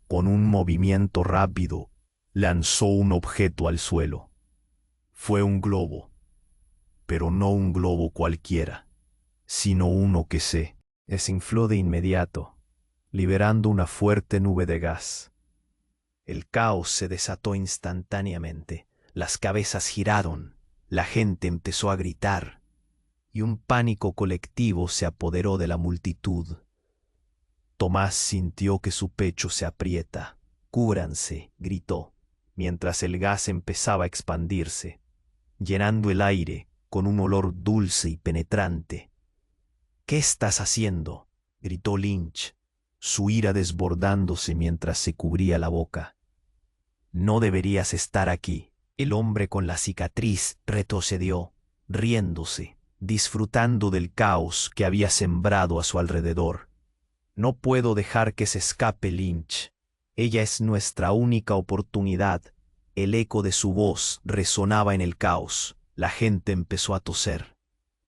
Con un movimiento rápido, lanzó un objeto al suelo. Fue un globo, pero no un globo cualquiera, sino uno que se desinfló de inmediato, liberando una fuerte nube de gas. El caos se desató instantáneamente, las cabezas giraron, la gente empezó a gritar, y un pánico colectivo se apoderó de la multitud. Tomás sintió que su pecho se aprieta. «Cúbranse», gritó, mientras el gas empezaba a expandirse, llenando el aire con un olor dulce y penetrante. «¿Qué estás haciendo?», gritó Lynch, su ira desbordándose mientras se cubría la boca. «No deberías estar aquí». El hombre con la cicatriz retrocedió, riéndose, disfrutando del caos que había sembrado a su alrededor. «No puedo dejar que se escape, Lynch. Ella es nuestra única oportunidad». El eco de su voz resonaba en el caos. La gente empezó a toser.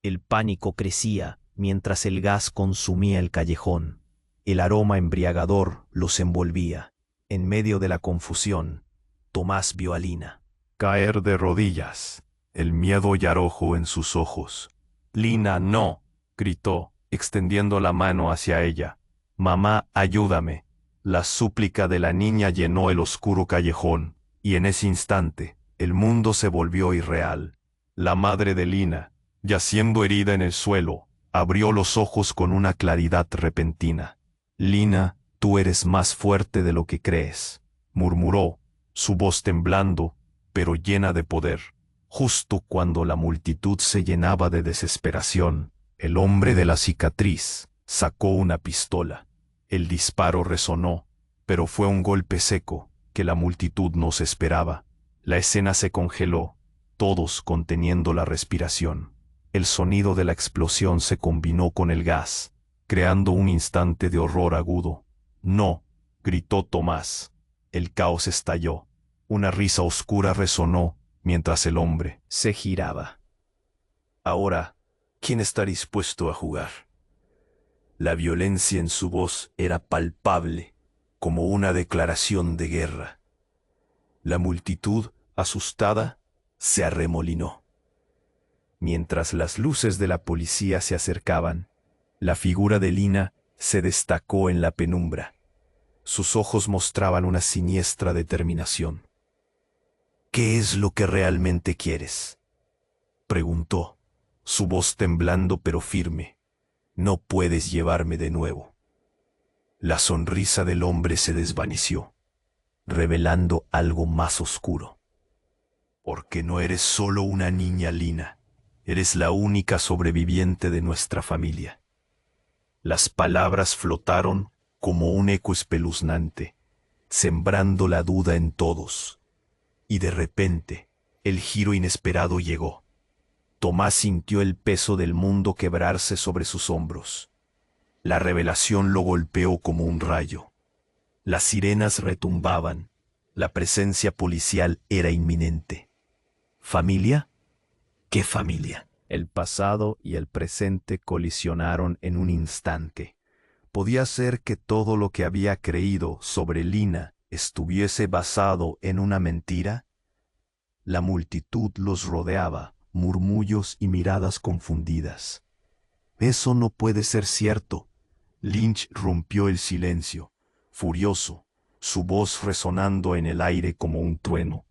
El pánico crecía mientras el gas consumía el callejón. El aroma embriagador los envolvía. En medio de la confusión, Tomás vio a Lina Caer de rodillas, el miedo yarojo en sus ojos. «Lina, no», gritó, extendiendo la mano hacia ella. «Mamá, ayúdame». La súplica de la niña llenó el oscuro callejón, y en ese instante, el mundo se volvió irreal. La madre de Lina, yaciendo herida en el suelo, abrió los ojos con una claridad repentina. «Lina, tú eres más fuerte de lo que crees», murmuró, su voz temblando, pero llena de poder. Justo cuando la multitud se llenaba de desesperación, el hombre de la cicatriz sacó una pistola. El disparo resonó, pero fue un golpe seco que la multitud no se esperaba. La escena se congeló, todos conteniendo la respiración. El sonido de la explosión se combinó con el gas, creando un instante de horror agudo. «No», gritó Tomás. El caos estalló. Una risa oscura resonó mientras el hombre se giraba. «Ahora, ¿quién está dispuesto a jugar?». La violencia en su voz era palpable, como una declaración de guerra. La multitud, asustada, se arremolinó. Mientras las luces de la policía se acercaban, la figura de Lina se destacó en la penumbra. Sus ojos mostraban una siniestra determinación. «¿Qué es lo que realmente quieres?», preguntó, su voz temblando pero firme. «No puedes llevarme de nuevo». La sonrisa del hombre se desvaneció, revelando algo más oscuro. «Porque no eres solo una niña, Lina. Eres la única sobreviviente de nuestra familia». Las palabras flotaron como un eco espeluznante, sembrando la duda en todos. Y de repente, el giro inesperado llegó. Tomás sintió el peso del mundo quebrarse sobre sus hombros. La revelación lo golpeó como un rayo. Las sirenas retumbaban. La presencia policial era inminente. ¿Familia? ¿Qué familia? El pasado y el presente colisionaron en un instante. Podía ser que todo lo que había creído sobre Lina estuviese basado en una mentira. La multitud los rodeaba, murmullos y miradas confundidas. «Eso no puede ser cierto». Lynch rompió el silencio, furioso, su voz resonando en el aire como un trueno.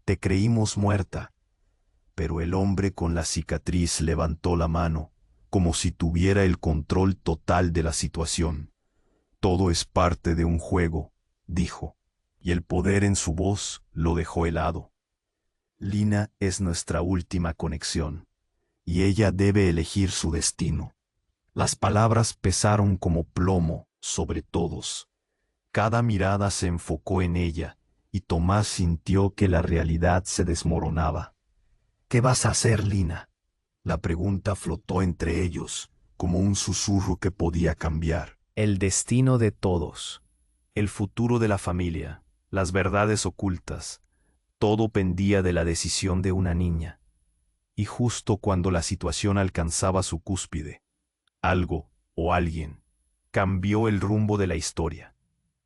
«Te creímos muerta». Pero el hombre con la cicatriz levantó la mano, como si tuviera el control total de la situación. «Todo es parte de un juego», dijo, y el poder en su voz lo dejó helado. «Lina es nuestra última conexión, y ella debe elegir su destino». Las palabras pesaron como plomo sobre todos. Cada mirada se enfocó en ella, y Tomás sintió que la realidad se desmoronaba. «¿Qué vas a hacer, Lina?». La pregunta flotó entre ellos, como un susurro que podía cambiar. «El destino de todos, el futuro de la familia, las verdades ocultas, Todo pendía de la decisión de una niña. Y justo cuando la situación alcanzaba su cúspide, algo o alguien cambió el rumbo de la historia.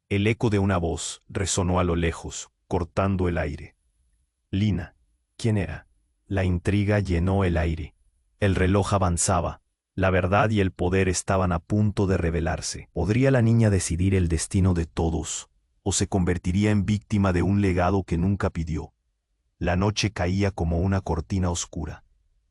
El eco de una voz resonó a lo lejos, cortando el aire. Lina. ¿Quién era? La intriga llenó el aire. El reloj avanzaba. La verdad y el poder estaban a punto de revelarse. ¿Podría la niña decidir el destino de todos, o se convertiría en víctima de un legado que nunca pidió? La noche caía como una cortina oscura.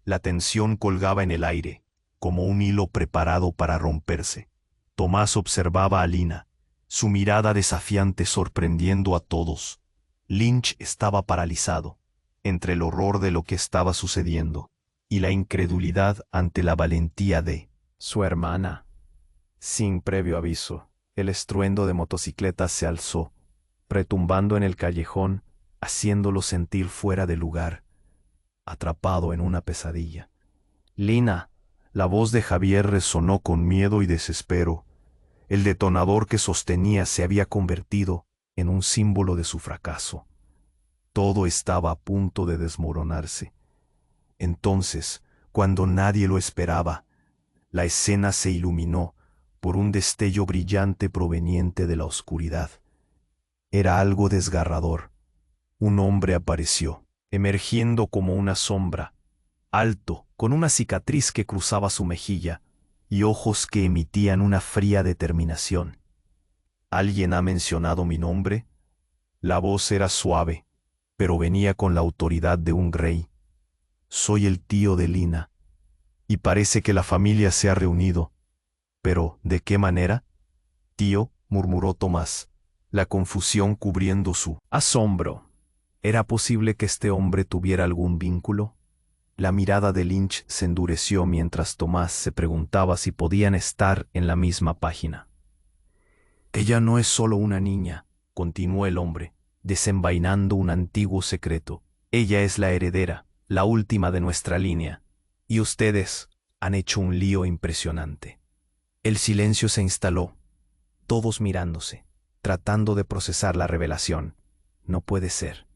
La tensión colgaba en el aire, como un hilo preparado para romperse. Tomás observaba a Lina, su mirada desafiante sorprendiendo a todos. Lynch estaba paralizado, entre el horror de lo que estaba sucediendo y la incredulidad ante la valentía de su hermana. Sin previo aviso, el estruendo de motocicletas se alzó, retumbando en el callejón, haciéndolo sentir fuera de lugar, atrapado en una pesadilla. Lina. La voz de Javier resonó con miedo y desespero. El detonador que sostenía se había convertido en un símbolo de su fracaso. Todo estaba a punto de desmoronarse. Entonces, cuando nadie lo esperaba, la escena se iluminó por un destello brillante proveniente de la oscuridad. Era algo desgarrador. Un hombre apareció, emergiendo como una sombra, alto, con una cicatriz que cruzaba su mejilla y ojos que emitían una fría determinación. ¿Alguien ha mencionado mi nombre? La voz era suave, pero venía con la autoridad de un rey. Soy el tío de Lina, y parece que la familia se ha reunido. ¿Pero de qué manera? Tío, murmuró Tomás, la confusión cubriendo su asombro. ¿Era posible que este hombre tuviera algún vínculo? La mirada de Lynch se endureció mientras Tomás se preguntaba si podían estar en la misma página. Ella no es solo una niña, continuó el hombre, desenvainando un antiguo secreto. Ella es la heredera, la última de nuestra línea, y ustedes han hecho un lío impresionante. El silencio se instaló, todos mirándose, tratando de procesar la revelación. No puede ser.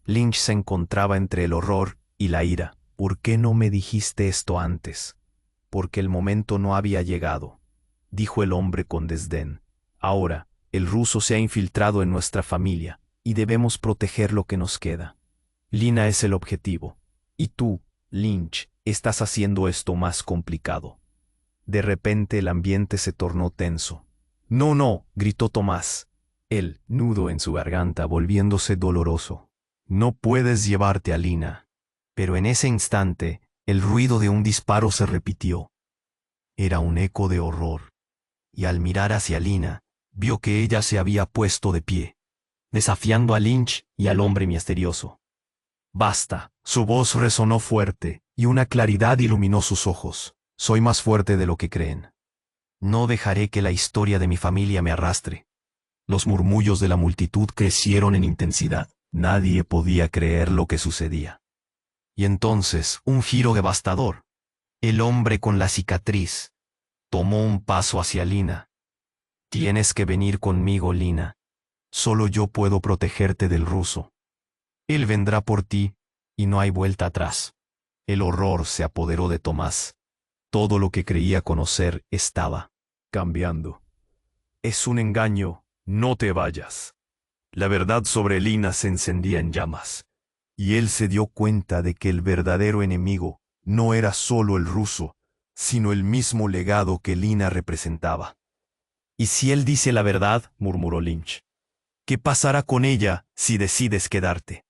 Lynch se encontraba entre el horror y la ira. ¿Por qué no me dijiste esto antes? Porque el momento no había llegado, dijo el hombre con desdén. Ahora, el ruso se ha infiltrado en nuestra familia, y debemos proteger lo que nos queda. Lina es el objetivo, y tú, Lynch, estás haciendo esto más complicado. De repente el ambiente se tornó tenso. No, no, gritó Tomás, el nudo en su garganta volviéndose doloroso. No puedes llevarte a Lina. Pero en ese instante, el ruido de un disparo se repitió. Era un eco de horror. Y al mirar hacia Lina, vio que ella se había puesto de pie, desafiando a Lynch y al hombre misterioso. Basta. Su voz resonó fuerte, y una claridad iluminó sus ojos. Soy más fuerte de lo que creen. No dejaré que la historia de mi familia me arrastre. Los murmullos de la multitud crecieron en intensidad. Nadie podía creer lo que sucedía. Y entonces, un giro devastador. El hombre con la cicatriz tomó un paso hacia Lina. Tienes que venir conmigo, Lina. Solo yo puedo protegerte del ruso. Él vendrá por ti, y no hay vuelta atrás. El horror se apoderó de Tomás. Todo lo que creía conocer estaba cambiando. Es un engaño, no te vayas. La verdad sobre Lina se encendía en llamas. Y él se dio cuenta de que el verdadero enemigo no era solo el ruso, sino el mismo legado que Lina representaba. ¿Y si él dice la verdad? Murmuró Lynch. ¿Qué pasará con ella si decides quedarte?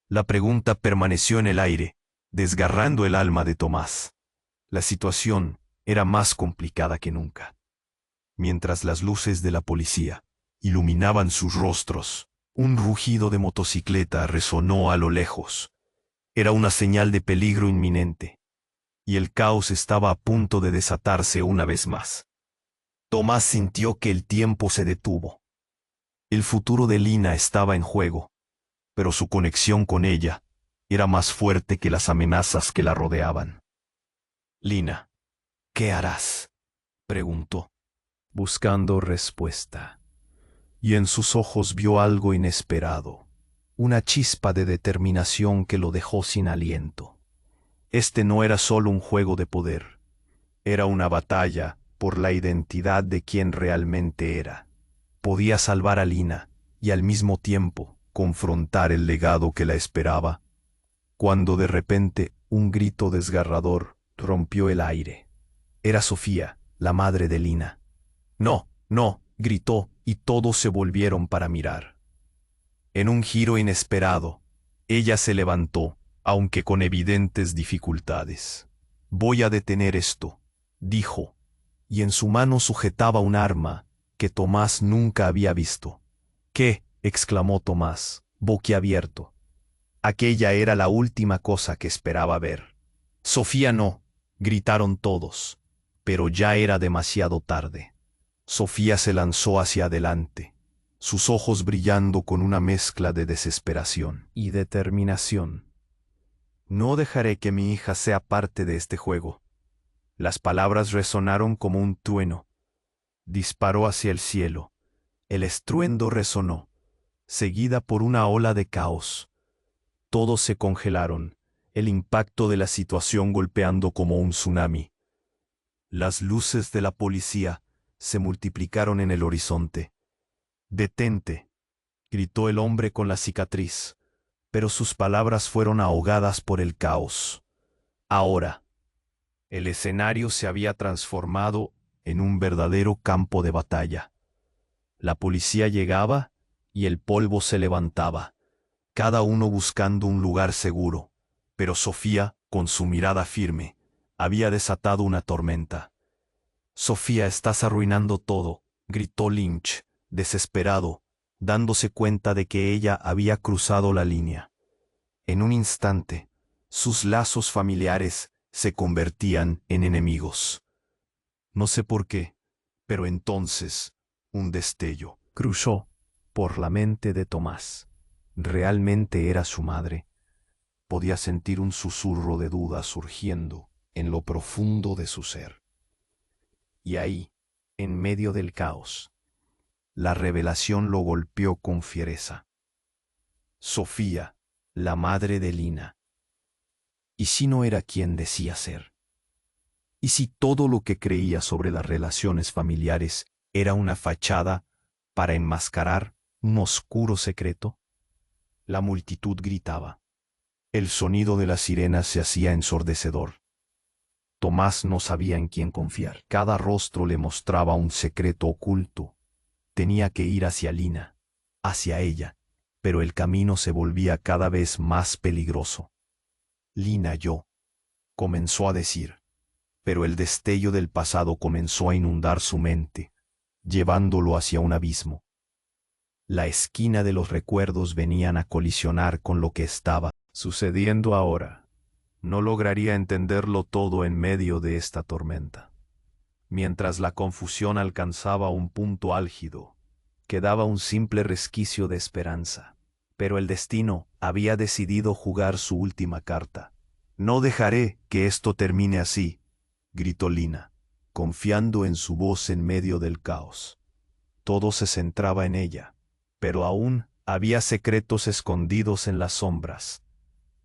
La pregunta permaneció en el aire, desgarrando el alma de Tomás. La situación era más complicada que nunca. Mientras las luces de la policía iluminaban sus rostros, un rugido de motocicleta resonó a lo lejos. Era una señal de peligro inminente, y el caos estaba a punto de desatarse una vez más. Tomás sintió que el tiempo se detuvo. El futuro de Lina estaba en juego, pero su conexión con ella era más fuerte que las amenazas que la rodeaban. Lina, ¿qué harás?, preguntó, buscando respuesta. Y en sus ojos vio algo inesperado, una chispa de determinación que lo dejó sin aliento. Este no era solo un juego de poder, era una batalla por la identidad de quien realmente era. Podía salvar a Lina y al mismo tiempo confrontar el legado que la esperaba, cuando de repente un grito desgarrador rompió el aire. Era Sofía, la madre de Lina. «No, no», gritó, y todos se volvieron para mirar. En un giro inesperado, ella se levantó, aunque con evidentes dificultades. «Voy a detener esto», dijo, y en su mano sujetaba un arma que Tomás nunca había visto. «¿Qué?», exclamó Tomás, boquiabierto. Aquella era la última cosa que esperaba ver. «Sofía no», gritaron todos, pero ya era demasiado tarde. Sofía se lanzó hacia adelante, sus ojos brillando con una mezcla de desesperación y determinación. «No dejaré que mi hija sea parte de este juego». Las palabras resonaron como un trueno. Disparó hacia el cielo. El estruendo resonó, seguida por una ola de caos. Todos se congelaron, el impacto de la situación golpeando como un tsunami. Las luces de la policía se multiplicaron en el horizonte. «Detente», gritó el hombre con la cicatriz, pero sus palabras fueron ahogadas por el caos. Ahora, el escenario se había transformado en un verdadero campo de batalla. La policía llegaba y el polvo se levantaba, cada uno buscando un lugar seguro, pero Sofía, con su mirada firme, había desatado una tormenta. «Sofía, estás arruinando todo», gritó Lynch, desesperado, dándose cuenta de que ella había cruzado la línea. En un instante, sus lazos familiares se convertían en enemigos. No sé por qué, pero entonces un destello cruzó por la mente de Tomás. ¿Realmente era su madre? Podía sentir un susurro de duda surgiendo en lo profundo de su ser. Y ahí, en medio del caos, la revelación lo golpeó con fiereza. Sofía, la madre de Lina. ¿Y si no era quien decía ser? ¿Y si todo lo que creía sobre las relaciones familiares era una fachada para enmascarar un oscuro secreto? La multitud gritaba. El sonido de las sirenas se hacía ensordecedor. Tomás no sabía en quién confiar. Cada rostro le mostraba un secreto oculto. Tenía que ir hacia Lina, hacia ella, pero el camino se volvía cada vez más peligroso. «Lina, yo», comenzó a decir, pero el destello del pasado comenzó a inundar su mente, llevándolo hacia un abismo. La esquina de los recuerdos venían a colisionar con lo que estaba sucediendo ahora. No lograría entenderlo todo en medio de esta tormenta. Mientras la confusión alcanzaba un punto álgido, quedaba un simple resquicio de esperanza. Pero el destino había decidido jugar su última carta. «No dejaré que esto termine así», gritó Lina, confiando en su voz en medio del caos. Todo se centraba en ella, pero aún había secretos escondidos en las sombras.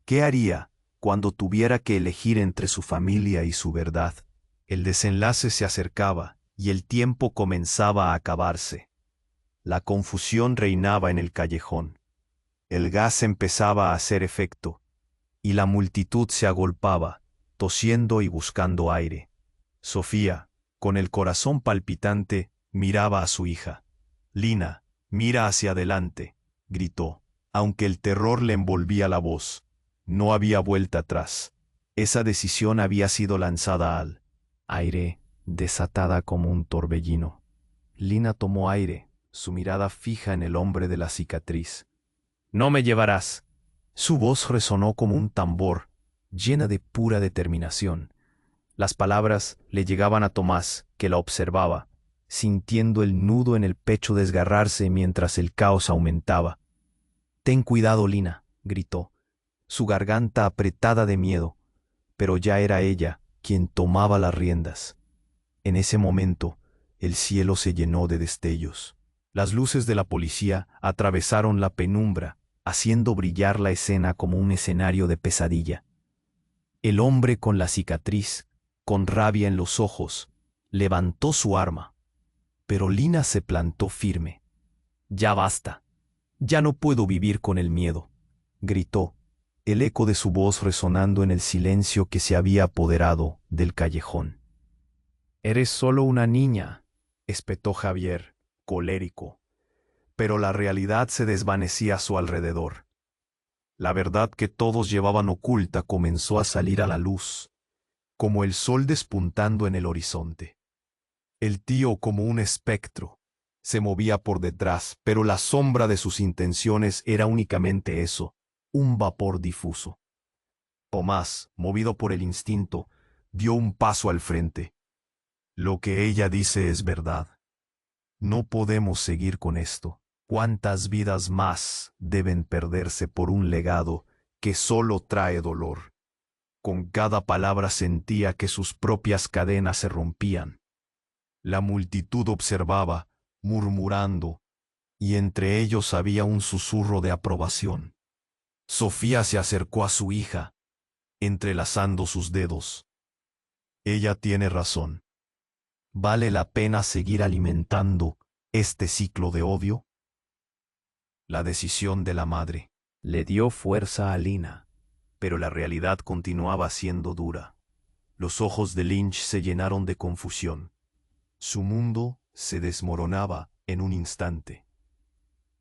¿Qué haría cuando tuviera que elegir entre su familia y su verdad? El desenlace se acercaba y el tiempo comenzaba a acabarse. La confusión reinaba en el callejón. El gas empezaba a hacer efecto, y la multitud se agolpaba, tosiendo y buscando aire. Sofía, con el corazón palpitante, miraba a su hija. «Lina, mira hacia adelante», gritó, aunque el terror le envolvía la voz. No había vuelta atrás. Esa decisión había sido lanzada al aire, desatada como un torbellino. Lina tomó aire, su mirada fija en el hombre de la cicatriz. «No me llevarás». Su voz resonó como un tambor, llena de pura determinación. Las palabras le llegaban a Tomás, que la observaba, sintiendo el nudo en el pecho desgarrarse mientras el caos aumentaba. «Ten cuidado, Lina», gritó, su garganta apretada de miedo, pero ya era ella quien tomaba las riendas. En ese momento, el cielo se llenó de destellos. Las luces de la policía atravesaron la penumbra haciendo brillar la escena como un escenario de pesadilla. El hombre con la cicatriz, con rabia en los ojos, levantó su arma, pero Lina se plantó firme. «Ya basta. Ya no puedo vivir con el miedo», gritó, el eco de su voz resonando en el silencio que se había apoderado del callejón. «Eres solo una niña», espetó Javier, colérico, pero la realidad se desvanecía a su alrededor. La verdad que todos llevaban oculta comenzó a salir a la luz, como el sol despuntando en el horizonte. El tío, como un espectro, se movía por detrás, pero la sombra de sus intenciones era únicamente eso, un vapor difuso. Tomás, movido por el instinto, dio un paso al frente. «Lo que ella dice es verdad. No podemos seguir con esto. ¿Cuántas vidas más deben perderse por un legado que solo trae dolor?» Con cada palabra sentía que sus propias cadenas se rompían. La multitud observaba, murmurando, y entre ellos había un susurro de aprobación. Sofía se acercó a su hija, entrelazando sus dedos. «Ella tiene razón. ¿Vale la pena seguir alimentando este ciclo de odio?» La decisión de la madre le dio fuerza a Lina, pero la realidad continuaba siendo dura. Los ojos de Lynch se llenaron de confusión. Su mundo se desmoronaba en un instante.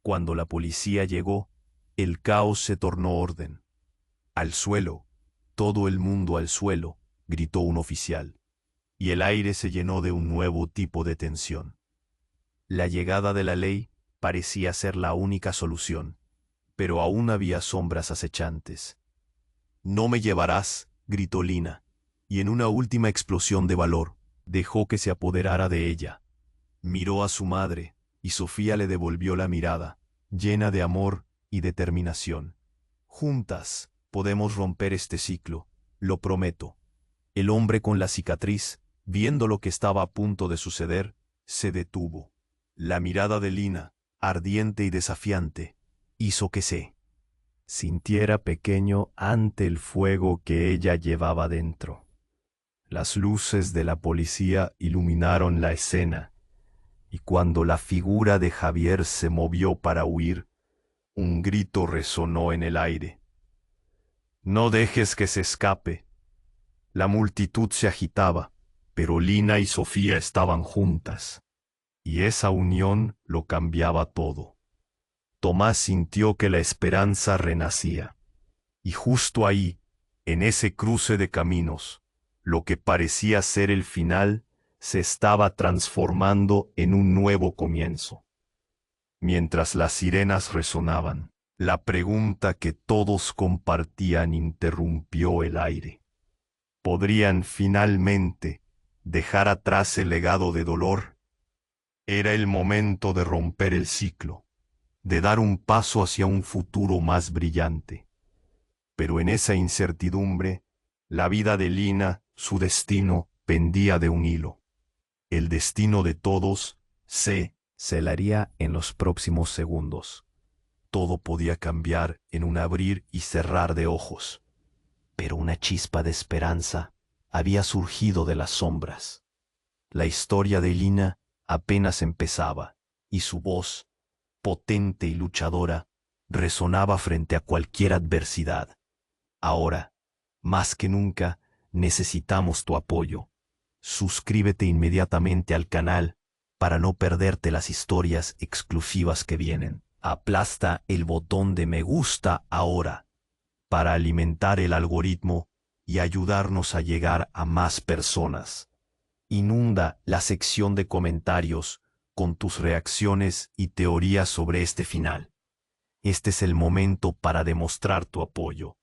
Cuando la policía llegó, el caos se tornó orden. «Al suelo, todo el mundo al suelo», gritó un oficial, y el aire se llenó de un nuevo tipo de tensión. La llegada de la ley parecía ser la única solución, pero aún había sombras acechantes. «No me llevarás», gritó Lina, y en una última explosión de valor, dejó que se apoderara de ella. Miró a su madre, y Sofía le devolvió la mirada, llena de amor y determinación. «Juntas podemos romper este ciclo, lo prometo». El hombre con la cicatriz, viendo lo que estaba a punto de suceder, se detuvo. La mirada de Lina, ardiente y desafiante, hizo que se sintiera pequeño ante el fuego que ella llevaba dentro. Las luces de la policía iluminaron la escena, y cuando la figura de Javier se movió para huir, un grito resonó en el aire. «No dejes que se escape». La multitud se agitaba, pero Lina y Sofía estaban juntas, y esa unión lo cambiaba todo. Tomás sintió que la esperanza renacía, y justo ahí, en ese cruce de caminos, lo que parecía ser el final se estaba transformando en un nuevo comienzo. Mientras las sirenas resonaban, la pregunta que todos compartían interrumpió el aire. ¿Podrían finalmente dejar atrás el legado de dolor? Era el momento de romper el ciclo, de dar un paso hacia un futuro más brillante. Pero en esa incertidumbre, la vida de Lina, su destino, pendía de un hilo. El destino de todos se celaría en los próximos segundos. Todo podía cambiar en un abrir y cerrar de ojos. Pero una chispa de esperanza había surgido de las sombras. La historia de Lina apenas empezaba, y su voz, potente y luchadora, resonaba frente a cualquier adversidad. Ahora, más que nunca, necesitamos tu apoyo. Suscríbete inmediatamente al canal para no perderte las historias exclusivas que vienen. Aplasta el botón de me gusta ahora para alimentar el algoritmo y ayudarnos a llegar a más personas. Inunda la sección de comentarios con tus reacciones y teorías sobre este final. Este es el momento para demostrar tu apoyo.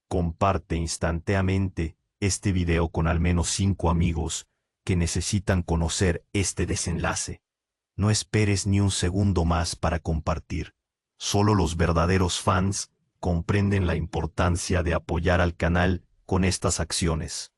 Comparte instantáneamente este video con al menos 5 amigos que necesitan conocer este desenlace. No esperes ni un segundo más para compartir. Solo los verdaderos fans comprenden la importancia de apoyar al canal con estas acciones.